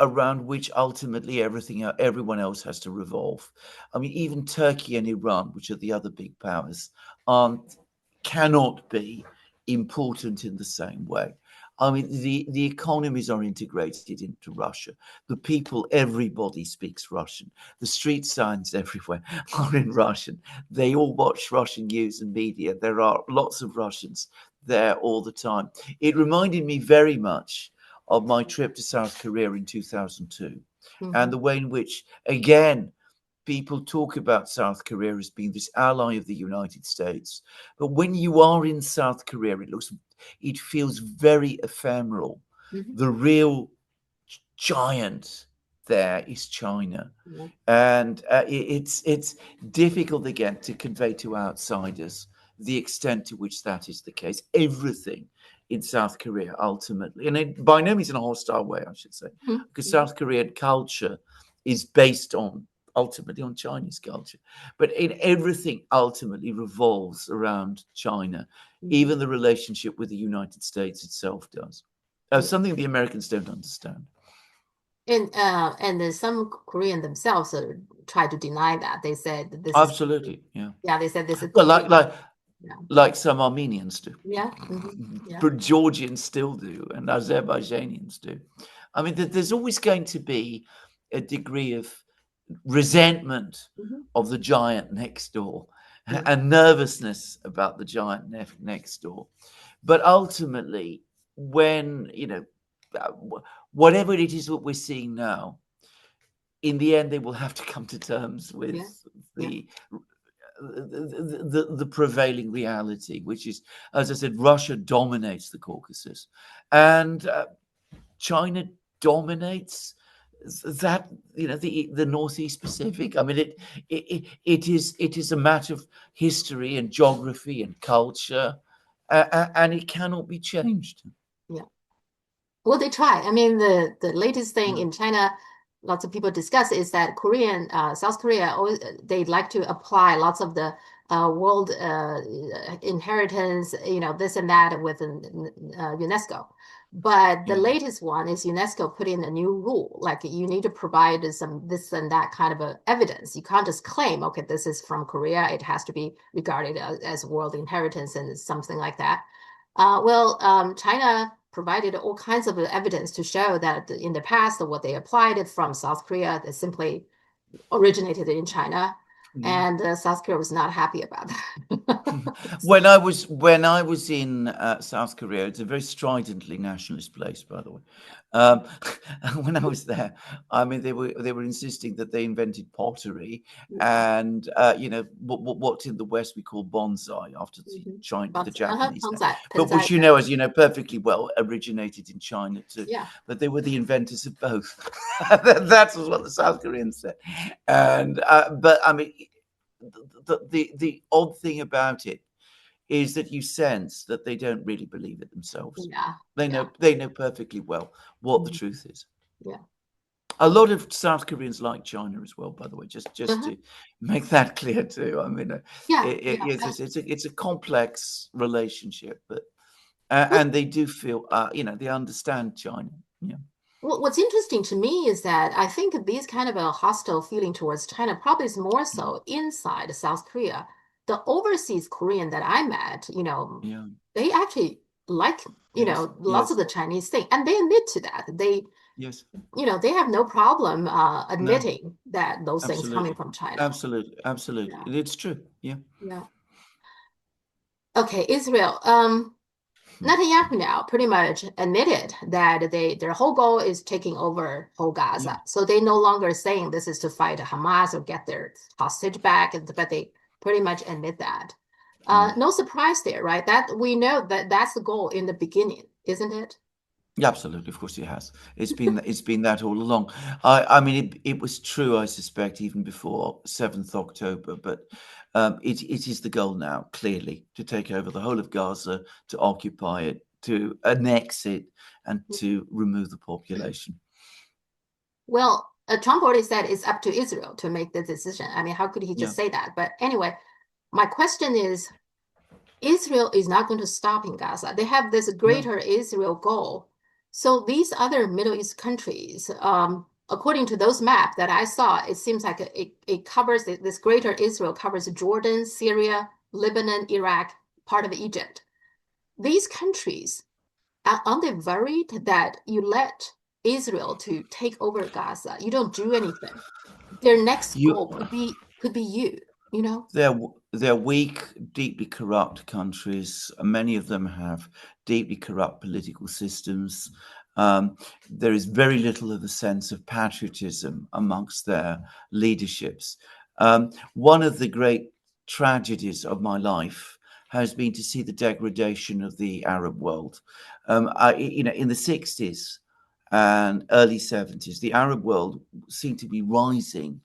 S1: around which ultimately everyone else has to revolve. I mean, even Turkey and Iran, which are the other big powers, cannot be important in the same way. I mean, the economies are integrated into Russia. The people, everybody speaks Russian. The street signs everywhere are in Russian. They all watch Russian news and media. There are lots of Russians there all the time. It reminded me very much of my trip to South Korea in 2002 and the way in which, again, people talk about South Korea as being this ally of the United States. But when you are in South Korea, it feels very ephemeral. The real giant there is China.
S2: Yeah.
S1: And it's difficult again to convey to outsiders the extent to which that is the case. Everything in South Korea ultimately, and by no means in a hostile way, I should say, because South Korean culture is based on ultimately on Chinese culture, but in everything ultimately revolves around China. Even the relationship with the United States itself does. Something the Americans don't understand.
S2: And then some Korean themselves try to deny that. They said that this
S1: Absolutely,
S2: yeah. They said this is
S1: well, like some Armenians do.
S2: Yeah.
S1: But Georgians still do, and Azerbaijanians do. I mean, there's always going to be a degree of resentment of the giant next door and nervousness about the giant next door. But ultimately, when, whatever it is that we're seeing now, in the end, they will have to come to terms with the prevailing reality, which is, as I said, Russia dominates the Caucasus, and China dominates that, the Northeast Pacific. I mean, it is a matter of history and geography and culture, and it cannot be changed.
S2: Yeah. Well, they try. I mean, the latest thing in China, lots of people discuss, is that South Korea, they like to apply lots of the world inheritance, this and that within UNESCO. But the latest one is UNESCO put in a new rule, like you need to provide some this and that kind of evidence. You can't just claim, okay, this is from Korea. It has to be regarded as world inheritance and something like that. China provided all kinds of evidence to show that in the past, what they applied from South Korea, that simply originated in China. And South Korea was not happy about that.
S1: When I was in South Korea, it's a very stridently nationalist place, by the way. When I was there, I mean, they were insisting that they invented pottery, and what in the West we call bonsai, after the Japanese, but which as you know perfectly well, originated in China too.
S2: Yeah.
S1: But they were the inventors of both. That's what the South Koreans said, and but I mean. The odd thing about it is that you sense that they don't really believe it themselves.
S2: Yeah.
S1: They know perfectly well what the truth is.
S2: Yeah.
S1: A lot of South Koreans like China as well, by the way, just to make that clear too. I mean, it's a complex relationship, but and they do feel, they understand China. Yeah.
S2: Well, what's interesting to me is that I think these kind of a hostile feeling towards China probably is more so inside South Korea. The overseas Korean that I met, they actually like, lots of the Chinese thing, and they admit to that. They they have no problem admitting that those things coming from China.
S1: Absolutely. Yeah. It's true. Yeah.
S2: Okay, Israel. Netanyahu now pretty much admitted that their whole goal is taking over whole Gaza. So they no longer saying this is to fight Hamas or get their hostage back, but they pretty much admit that. No surprise there, right? That we know that that's the goal in the beginning, isn't it?
S1: Yeah, absolutely. Of course it has. It's been that all along. I mean, it was true, I suspect, even before 7th October, but it is the goal now, clearly, to take over the whole of Gaza, to occupy it, to annex it, and to remove the population.
S2: Well, Trump already said it's up to Israel to make the decision. I mean, how could he just say that? But anyway, my question is, Israel is not going to stop in Gaza. They have this greater Israel goal. So these other Middle East countries, according to those maps that I saw, it seems like it covers, this greater Israel covers Jordan, Syria, Lebanon, Iraq, part of Egypt. These countries, aren't they worried that you let Israel to take over Gaza? You don't do anything. Their next goal could be you.
S1: They're weak, deeply corrupt countries. Many of them have deeply corrupt political systems. There is very little of a sense of patriotism amongst their leaderships. One of the great tragedies of my life has been to see the degradation of the Arab world. In the 60s and early 70s, the Arab world seemed to be rising,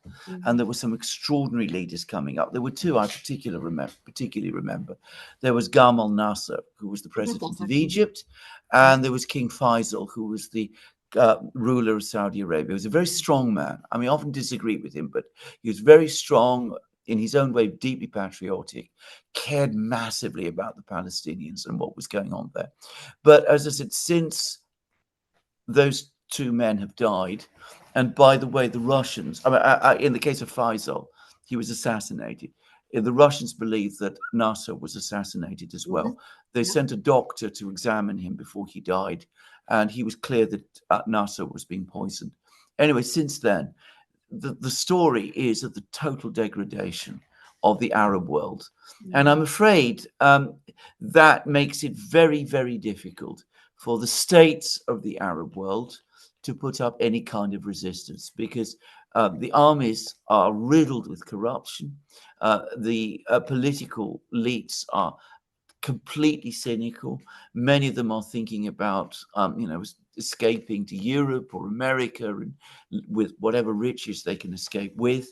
S1: and there were some extraordinary leaders coming up. There were two I particularly remember. There was Gamal Nasser, who was the president of Egypt, and there was King Faisal, who was the ruler of Saudi Arabia. He was a very strong man. I mean, I often disagree with him, but he was very strong, in his own way, deeply patriotic, cared massively about the Palestinians and what was going on there. But as I said, since those two men have died, and by the way, the Russians, in the case of Faisal, he was assassinated. The Russians believe that Nasser was assassinated as well. They sent a doctor to examine him before he died, and he was clear that Nasser was being poisoned. Anyway, since then, the story is of the total degradation of the Arab world. And I'm afraid that makes it very, very difficult for the states of the Arab world to put up any kind of resistance, because the armies are riddled with corruption. The political elites are completely cynical. Many of them are thinking about, escaping to Europe or America, and with whatever riches they can escape with.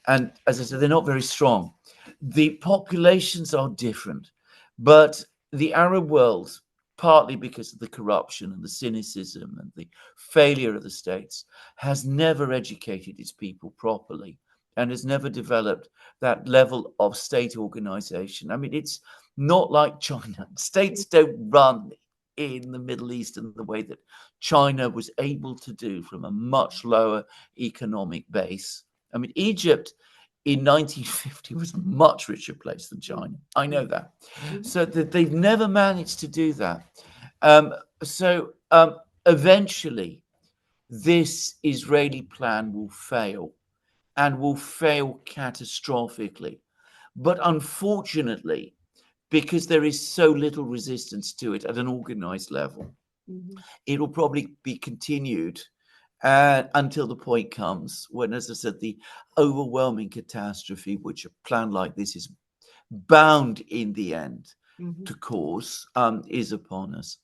S1: And as I said, they're not very strong. The populations are different, but the Arab world, partly because of the corruption and the cynicism and the failure of the states, has never educated its people properly and has never developed that level of state organization. I mean, it's not like China. States don't run in the Middle East in the way that China was able to do from a much lower economic base. I mean, Egypt in 1950 was a much richer place than China. I know that. So that they've never managed to do that. Eventually, this Israeli plan will fail, and will fail catastrophically. But unfortunately, because there is so little resistance to it at an organized level, it will probably be continued until the point comes when, as I said, the overwhelming catastrophe which a plan like this is bound in the end to cause is upon us.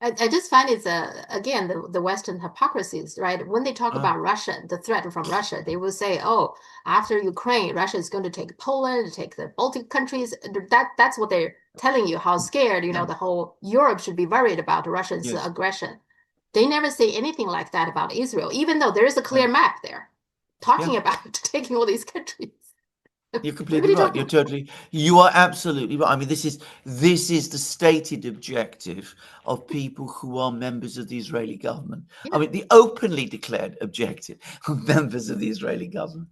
S2: I just find it's again the Western hypocrisies, right? When they talk about Russia, the threat from Russia, they will say, "Oh, after Ukraine, Russia is going to take Poland, take the Baltic countries." That's what they're telling you. How scared, the whole Europe should be worried about Russia's aggression. They never say anything like that about Israel, even though there is a clear map there talking about taking all these countries.
S1: You're completely right. You are absolutely right. I mean, this is the stated objective of people who are members of the Israeli government. I mean, the openly declared objective of members of the Israeli government.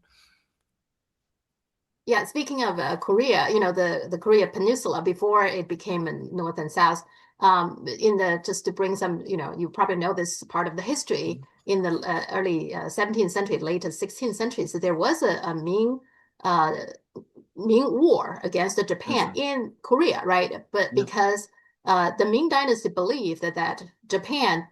S2: Yeah, speaking of Korea, the Korea Peninsula before it became North and South, just to bring some, you probably know this part of the history, in the early 17th century, late 16th century, so there was a Ming war against Japan in Korea, right? But because the Ming Dynasty believed that Japan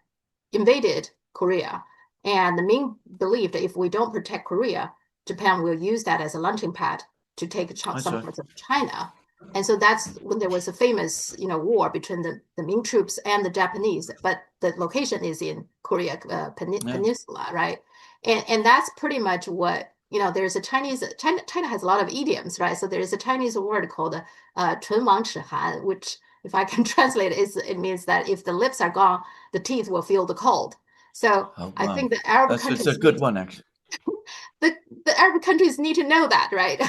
S2: invaded Korea, and the Ming believed that if we don't protect Korea, Japan will use that as a launching pad to take some parts of China. And so that's when there was a famous, war between the Ming troops and the Japanese, but the location is in Korea Peninsula, right? And that's pretty much what, there's a China has a lot of idioms, right? So there's a Chinese word called 唇亡齿寒, which if I can translate it means that if the lips are gone, the teeth will feel the cold. So I think the Arab countries,
S1: it's a good one, actually.
S2: The Arab countries need to know that, right?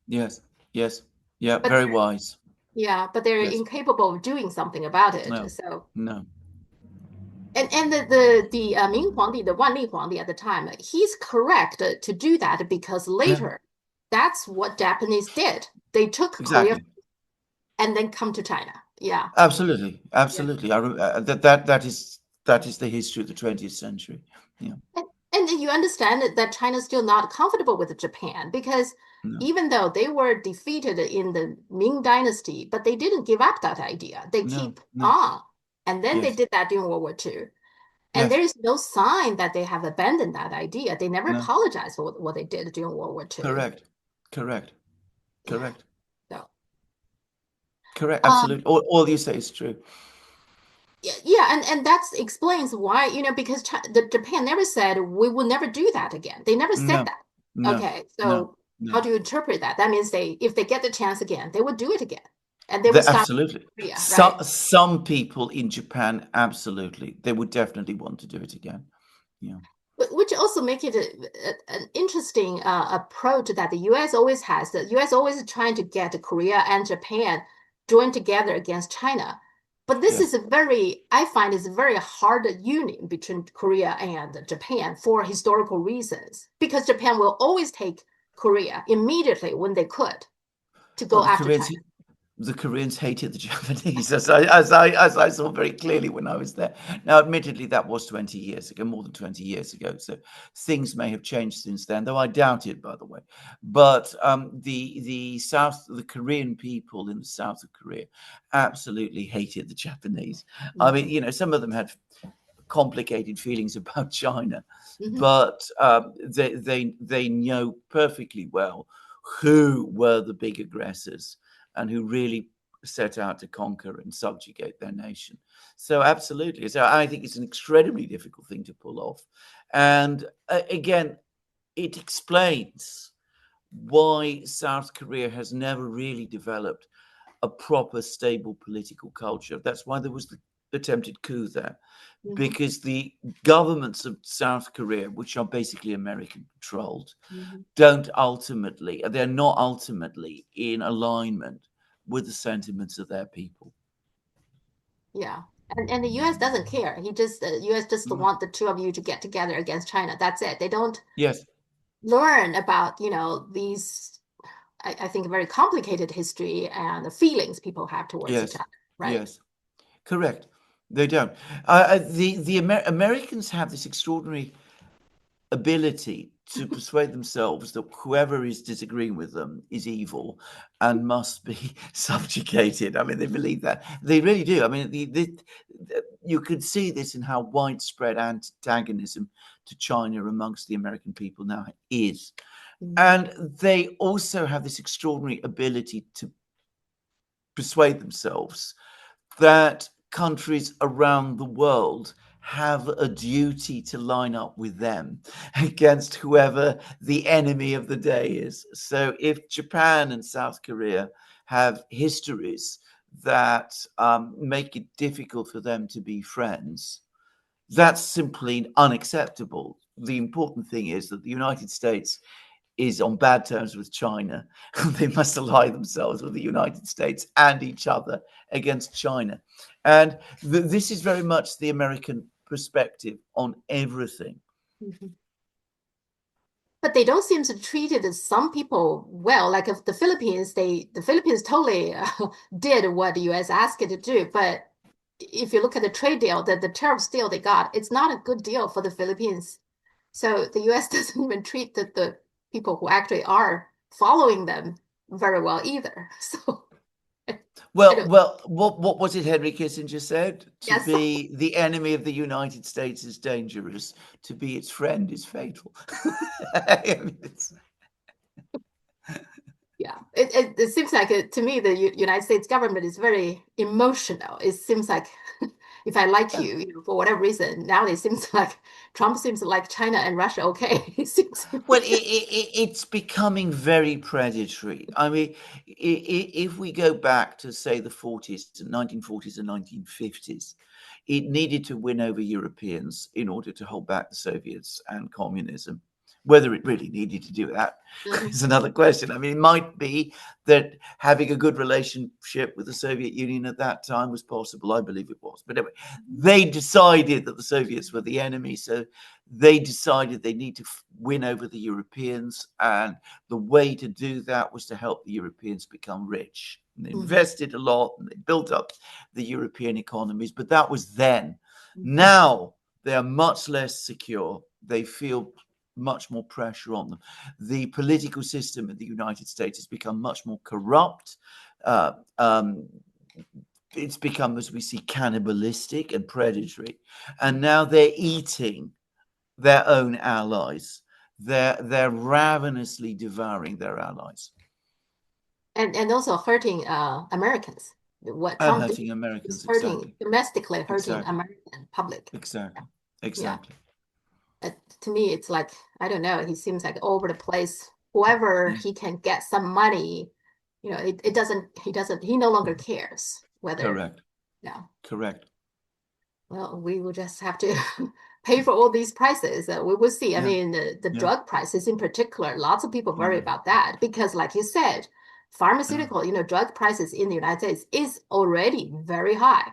S1: Yes. Yeah, but very wise.
S2: Yeah, but they're incapable of doing something about it.
S1: No.
S2: And the Ming Huangdi, the Wanli Huangdi at the time, he's correct to do that, because later that's what Japanese did. They took Korea and then come to China. Yeah.
S1: Absolutely. Yeah. That is the history of the 20th century. Yeah.
S2: And you understand that China's still not comfortable with Japan, because even though they were defeated in the Ming Dynasty, but they didn't give up that idea. They keep on. And then they did that during World War II. And there is no sign that they have abandoned that idea. They never apologized for what they did during World War II.
S1: Correct.
S2: So
S1: correct. Absolutely. All you say is true.
S2: Yeah, and that explains why, because Japan never said we will never do that again. They never said
S1: No,
S2: that.
S1: no,
S2: Okay,
S1: no,
S2: so how
S1: no.
S2: do you interpret that? That means if they get the chance again, they would do it again, and they would stop
S1: Absolutely.
S2: Korea, right?
S1: Some people in Japan, absolutely, they would definitely want to do it again. Yeah.
S2: Which also make it an interesting approach that the U.S. always has. The U.S. always trying to get Korea and Japan joined together against China. But this
S1: Yes.
S2: is I find it's a very hard union between Korea and Japan for historical reasons, because Japan will always take Korea immediately when they could to
S1: Well,
S2: go after China.
S1: the Koreans hated the Japanese, as I saw very clearly when I was there. Now, admittedly, that was 20 years ago, more than 20 years ago. So things may have changed since then, though I doubt it, by the way. But the Korean people in the south of Korea absolutely hated the Japanese. I mean, some of them had complicated feelings about China, but they know perfectly well who were the big aggressors and who really set out to conquer and subjugate their nation. So absolutely. So I think it's an incredibly difficult thing to pull off. And again, it explains why South Korea has never really developed a proper, stable political culture. That's why there was the attempted coup there, because the governments of South Korea, which are basically American controlled, they're not ultimately in alignment with the sentiments of their people.
S2: Yeah. And the US doesn't care. The US just want the two of you to get together against China. That's it. They don't
S1: Yes.
S2: learn about, these, I think, very complicated history and the feelings people have towards each
S1: Yes.
S2: other, right?
S1: Yes. Correct. They don't. Americans have this extraordinary ability to persuade themselves that whoever is disagreeing with them is evil and must be subjugated. I mean, they believe that. They really do. I mean, you could see this in how widespread antagonism to China amongst the American people now is. And they also have this extraordinary ability to persuade themselves that countries around the world have a duty to line up with them against whoever the enemy of the day is. So if Japan and South Korea have histories that make it difficult for them to be friends, that's simply unacceptable. The important thing is that the United States is on bad terms with China. They must ally themselves with the United States and each other against China. And this is very much the American perspective on everything.
S2: But they don't seem to treat it as some people well. Like if the Philippines, the Philippines totally did what the US asked it to do. But if you look at the trade deal, the tariffs deal they got, it's not a good deal for the Philippines. So the US doesn't even treat the people who actually are following them very well either. So
S1: Well, what was it Henry Kissinger said? To
S2: yes.
S1: be the enemy of the United States is dangerous. To be its friend is fatal. I mean,
S2: Yeah, it seems like to me the United States government is very emotional. It seems like if I like you, for whatever reason, now it seems like Trump seems to like China and Russia. Okay, it seems.
S1: Well, it's becoming very predatory. I mean, if we go back to, say, the 1940s and 1950s, it needed to win over Europeans in order to hold back the Soviets and communism. Whether it really needed to do that is another question. I mean, it might be that having a good relationship with the Soviet Union at that time was possible. I believe it was. But anyway, they decided that the Soviets were the enemy. So they decided they need to win over the Europeans. And the way to do that was to help the Europeans become rich. And they invested a lot and they built up the European economies. But that was then. Now they are much less secure. They feel much more pressure on them. The political system in the United States has become much more corrupt. It's become, as we see, cannibalistic and predatory. And now they're eating their own allies. They're ravenously devouring their allies.
S2: And also hurting Americans. what
S1: And
S2: Trump did
S1: hurting Americans,
S2: is hurting
S1: exactly.
S2: domestically, hurting
S1: Exactly.
S2: American public.
S1: Exactly.
S2: Yeah.
S1: Exactly.
S2: To me, it's like, I don't know, he seems like all over the place. Whoever
S1: Yeah.
S2: he can get some money, he no longer cares whether,
S1: Correct.
S2: yeah.
S1: Correct.
S2: Well, we will just have to pay for all these prices. We will see. I
S1: Yeah.
S2: mean, the
S1: Yeah.
S2: drug prices in particular, lots of people worry
S1: Yeah.
S2: about that because, like you said, pharmaceutical, drug prices in the United States is already very high.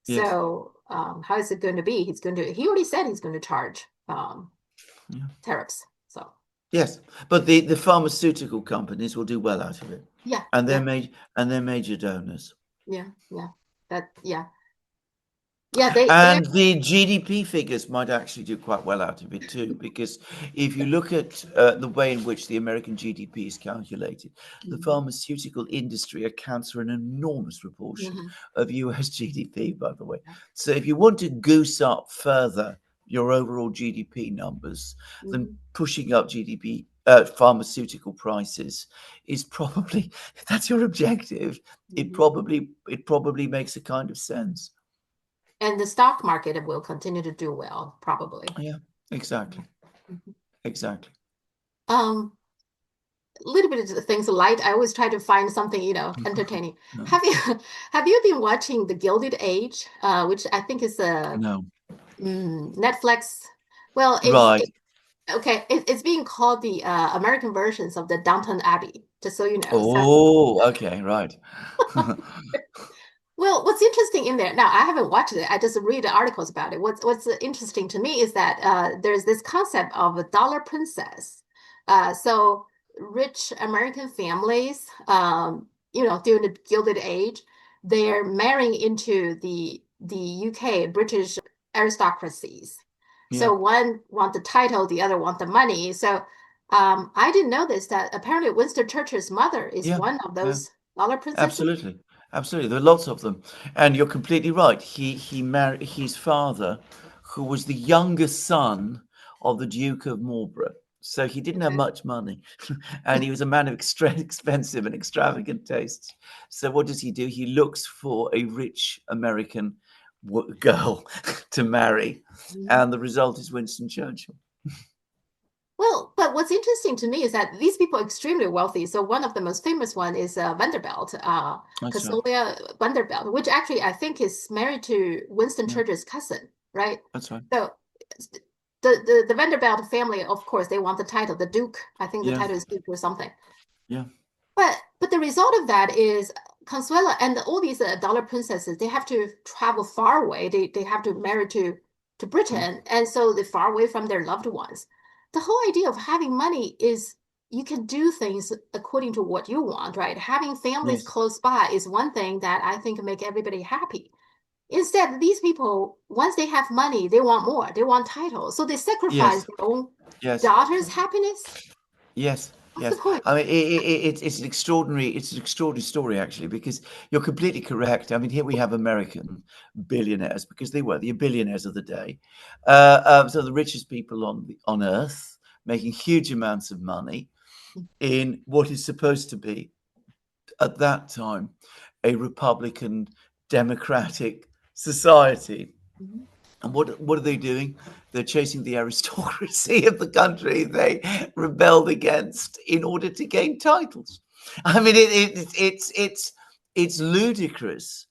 S1: Yes.
S2: So, how is it going to be? He already said he's going to charge
S1: Yeah.
S2: tariffs. So,
S1: Yes, but the pharmaceutical companies will do well out of it.
S2: yeah,
S1: And
S2: yeah,
S1: they're major donors.
S2: yeah, yeah. They
S1: And the GDP figures might actually do quite well out of it too, because if you look at the way in which the American GDP is calculated, the pharmaceutical industry accounts for an enormous proportion of US GDP, by the way. So if you want to goose up further your overall GDP numbers, then pushing up GDP pharmaceutical prices is probably, if that's your objective, it probably makes a kind of sense.
S2: and the stock market will continue to do well, probably.
S1: Yeah, exactly. Exactly.
S2: A little bit of things light. I always try to find something, entertaining.
S1: No.
S2: Have you been watching The Gilded Age, which I think is a
S1: No.
S2: Netflix? Well,
S1: Right.
S2: it's being called the American versions of the Downton Abbey, just so you know.
S1: Oh, okay, right.
S2: Well, what's interesting in there, now I haven't watched it, I just read the articles about it. What's interesting to me is that there's this concept of a dollar princess. So rich American families, during the Gilded Age, they're marrying into the UK, British aristocracies. So one want the title, the other want the money. So I didn't know this, that apparently Winston Churchill's mother is
S1: Yeah,
S2: one of those dollar princesses.
S1: absolutely. Absolutely. There are lots of them. And you're completely right. He married his father, who was the youngest son of the Duke of Marlborough. So he didn't have much money. And he was a man of expensive and extravagant tastes. So what does he do? He looks for a rich American girl to marry. And the result is Winston Churchill.
S2: Well, but what's interesting to me is that these people are extremely wealthy. So one of the most famous one is Vanderbilt, Cassilia Vanderbilt, which actually I think is married to Winston Churchill's cousin, right?
S1: That's right.
S2: So the Vanderbilt family, of course, they want the title, the Duke. I think the title is Duke or something.
S1: Yeah.
S2: But the result of that is Consuela and all these dollar princesses, they have to travel far away. They have to marry to Britain, and so they're far away from their loved ones. The whole idea of having money is you can do things according to what you want, right? Having families close by is one thing that I think make everybody happy. Instead, these people, once they have money, they want more. They want titles. So they sacrifice their own daughter's happiness.
S1: Yes.
S2: What's the point?
S1: I mean, it's an extraordinary story, actually, because you're completely correct. I mean, here we have American billionaires, because they were the billionaires of the day. So the richest people on earth, making huge amounts of money in what is supposed to be, at that time, a Republican democratic society. And what are they doing? They're chasing the aristocracy of the country they rebelled against in order to gain titles. I mean, it's ludicrous,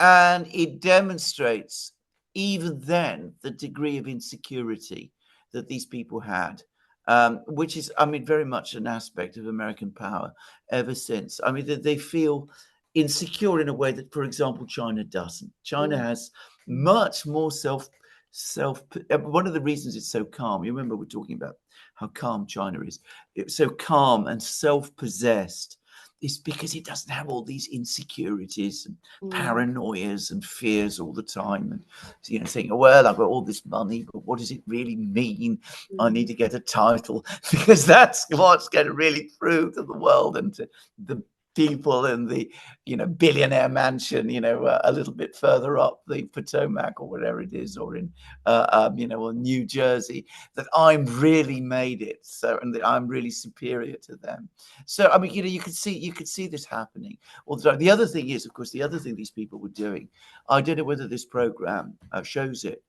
S1: and it demonstrates even then the degree of insecurity that these people had, which is, I mean, very much an aspect of American power ever since. I mean, they feel insecure in a way that, for example, China doesn't. China has much more one of the reasons it's so calm, you remember we're talking about how calm China is. It's so calm and self-possessed is because it doesn't have all these insecurities and paranoias and fears all the time, and saying, oh, well, I've got all this money, but what does it really mean? I need to get a title, because that's what's going to really prove to the world and to people in the, billionaire mansion, a little bit further up the Potomac or whatever it is, or in, or New Jersey, that I'm really made it. So, and that I'm really superior to them. So, I mean, you could see this happening all the time. The other thing is, of course, the other thing these people were doing, I don't know whether this program shows it,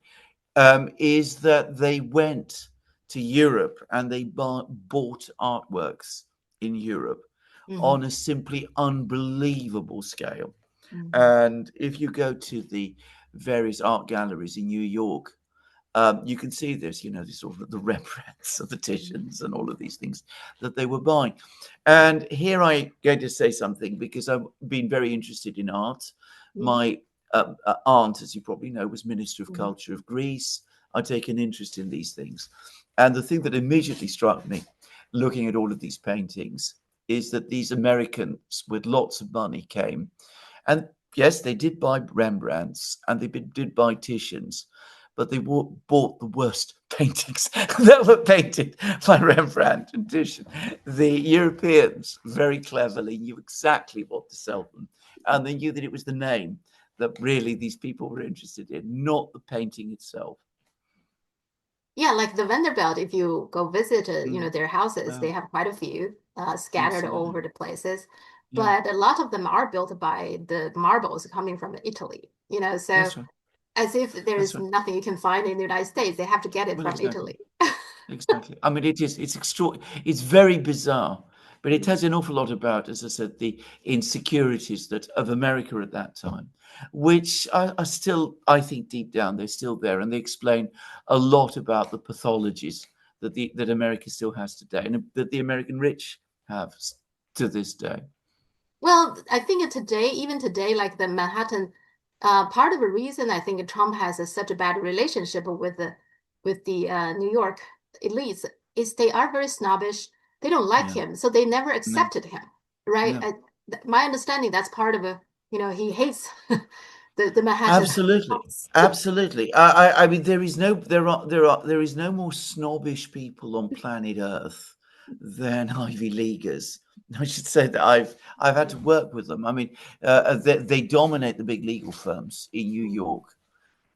S1: is that they went to Europe and they bought artworks in Europe on a simply unbelievable scale. And if you go to the various art galleries in New York, you can see this, this sort of the Rembrandts and the Titians and all of these things that they were buying. And here I'm going to say something because I've been very interested in art. My aunt, as you probably know, was Minister of Culture of Greece. I take an interest in these things. And the thing that immediately struck me, looking at all of these paintings, is that these Americans with lots of money came. And yes, they did buy Rembrandts and they did buy Titians, but they bought the worst paintings that were painted by Rembrandt and Titian. The Europeans very cleverly knew exactly what to sell them. And they knew that it was the name that really these people were interested in, not the painting itself.
S2: Yeah, like the Vanderbilt, if you go visit, their houses, they have quite a few scattered over the places. But a lot of them are built by the marbles coming from Italy, so as if there is nothing you can find in the United States, they have to get it from Italy.
S1: Exactly. I mean, it's very bizarre, but it has an awful lot about, as I said, the insecurities of America at that time, which are still, I think, deep down, they're still there, and they explain a lot about the pathologies that America still has today, and that the American rich have to this day.
S2: Well, I think even today, like the Manhattan, part of the reason I think Trump has such a bad relationship with the New York elites is they are very snobbish. They don't like him, so they never accepted him, right? My understanding, that's part of he hates the Manhattan.
S1: Absolutely. I mean, there is no more snobbish people on planet Earth than Ivy Leaguers. I should say that I've had to work with them. I mean, they dominate the big legal firms in New York,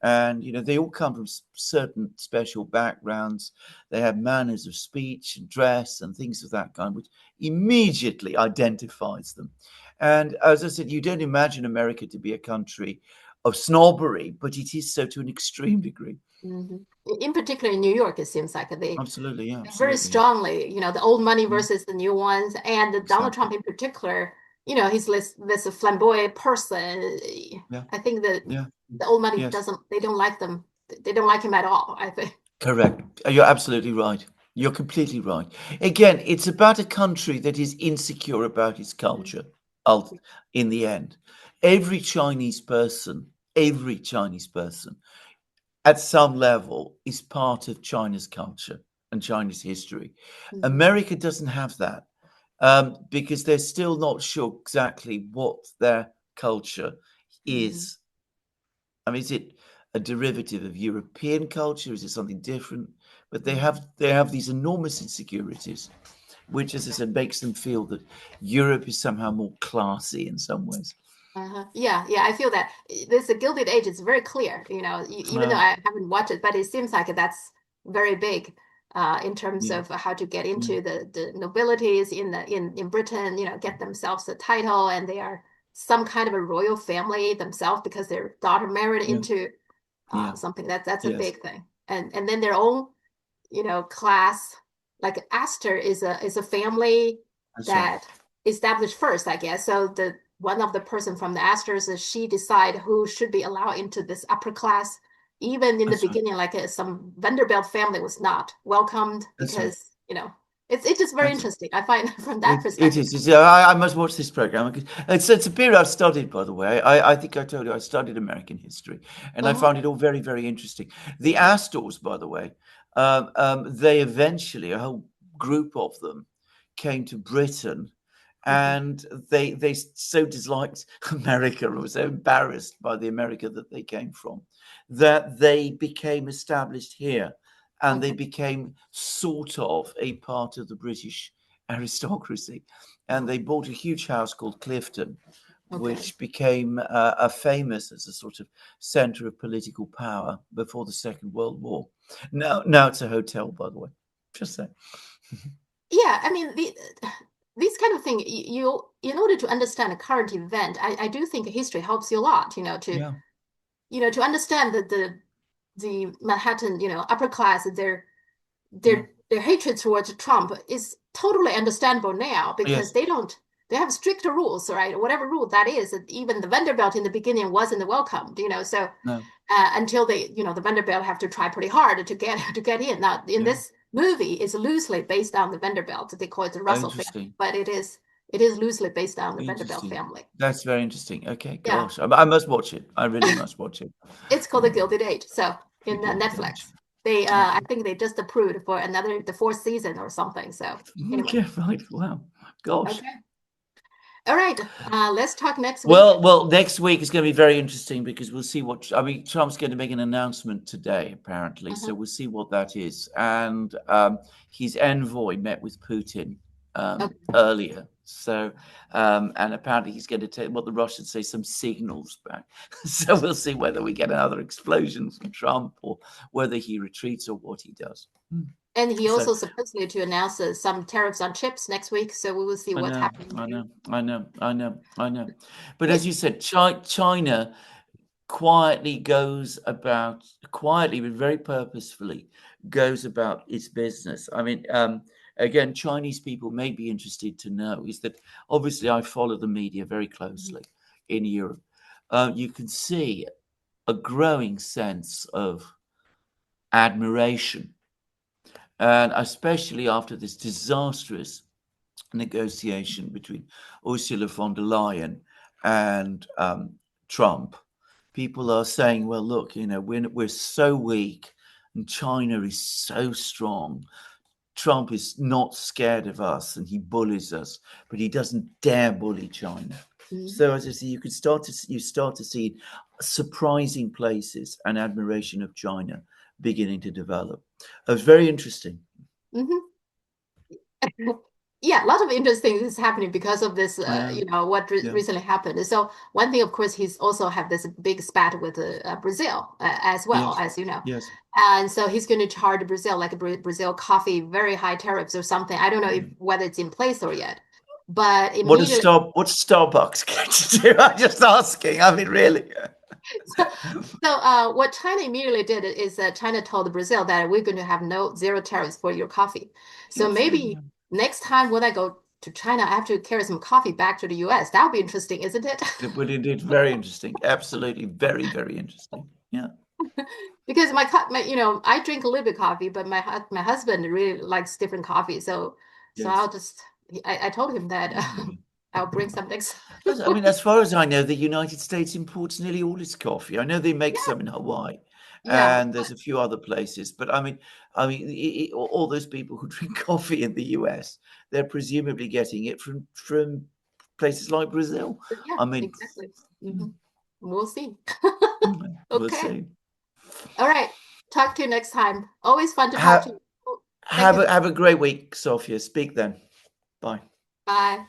S1: and they all come from certain special backgrounds. They have manners of speech and dress and things of that kind, which immediately identifies them. And as I said, you don't imagine America to be a country of snobbery, but it is so to an extreme degree.
S2: In particular, in New York, it seems like they
S1: absolutely
S2: very strongly, the old money versus the new ones, and Donald Trump in particular. He's this flamboyant person. I think that the old money they don't like them. They don't like him at all, I think.
S1: Correct. You're absolutely right. You're completely right. Again, it's about a country that is insecure about its culture. In the end, every Chinese person at some level is part of China's culture and China's history. America doesn't have that because they're still not sure exactly what their culture is. I mean, is it a derivative of European culture? Is it something different? But they have these enormous insecurities, which, as I said, makes them feel that Europe is somehow more classy in some ways.
S2: Yeah, I feel that this Gilded Age is very clear, even though I haven't watched it, but it seems like that's very big in terms of how to get into the nobilities in Britain, get themselves a title, and they are some kind of a royal family themselves because their daughter married into something that's a big thing, and then their own class, like Astor is a family that established first, I guess. So one of the person from the Astors, she decide who should be allowed into this upper class. Even in the beginning, like some Vanderbilt family was not welcomed because it's just very interesting. I find from that perspective.
S1: It is. I must watch this program. It's a period I've studied, by the way. I think I told you I studied American history, and I found it all very, very interesting. The Astors, by the way, they eventually, a whole group of them, came to Britain. And they so disliked America or were so embarrassed by the America that they came from that they became established here, and they became sort of a part of the British aristocracy. and they bought a huge house called Clifton,
S2: Okay.
S1: which became famous as a sort of center of political power before the Second World War. Now it's a hotel, by the way. Just saying.
S2: Yeah, I mean, these kind of thing, you in order to understand a current event, I do think history helps you a lot, to understand that the Manhattan, upper class, their hatred towards Trump is totally understandable now because
S1: Yes.
S2: they have stricter rules, right? Whatever rule that is, even the Vanderbilt in the beginning wasn't welcomed, so
S1: No.
S2: until the Vanderbilt have to try pretty hard to get in. Now, in this movie, is loosely based on the Vanderbilt. They call it the Russell family, but it is loosely based on the Vanderbilt family.
S1: That's very interesting. Okay, gosh, I must watch it. I really must watch it.
S2: It's called The Gilded Age. So in Netflix, they I think they just approved for the fourth season or something. So anyway.
S1: Okay, right. Wow. Gosh.
S2: Okay. All right. Let's talk next week.
S1: Well, next week is going to be very interesting because we'll see Trump's going to make an announcement today, apparently. So we'll see what that is. And his envoy met with Putin earlier. So, and apparently he's going to take what the Russians say, some signals back. So we'll see whether we get another explosion from Trump or whether he retreats or what he does.
S2: And he also supposedly to announce some tariffs on chips next week. So we will see what's happening.
S1: I know. But as you said, China quietly, but very purposefully goes about its business. I mean, again, Chinese people may be interested to know is that obviously I follow the media very closely in Europe. You can see a growing sense of admiration, and especially after this disastrous negotiation between Ursula von der Leyen and Trump, people are saying, well, look, we're so weak and China is so strong. Trump is not scared of us and he bullies us, but he doesn't dare bully China. So as I say, you start to see surprising places and admiration of China beginning to develop. It was very interesting.
S2: Yeah, a lot of interesting things happening because of this, what recently happened. So one thing, of course, he's also have this big spat with Brazil as well, as you know.
S1: Yes.
S2: And so he's going to charge Brazil, like Brazil coffee, very high tariffs or something. I don't know whether it's in place or yet. But
S1: what's Starbucks going to do? I'm just asking. I mean, really.
S2: So what China immediately did is China told Brazil that we're going to have zero tariffs for your coffee. So maybe next time when I go to China, I have to carry some coffee back to the US. That would be interesting, isn't it?
S1: It would indeed. Very interesting. Absolutely. Very, very interesting. Yeah.
S2: Because I drink a little bit of coffee, but my husband really likes different coffee. So I told him that I'll bring some next.
S1: I mean, as far as I know, the United States imports nearly all its coffee. I know they make some in Hawaii, and there's a few other places. But I mean, all those people who drink coffee in the US, they're presumably getting it from places like Brazil.
S2: Yeah,
S1: I mean,
S2: exactly. We'll see.
S1: Okay. We'll see.
S2: All right. Talk to you next time. Always fun to talk to you.
S1: Have a great week, Sophia. Speak then. Bye.
S2: Bye.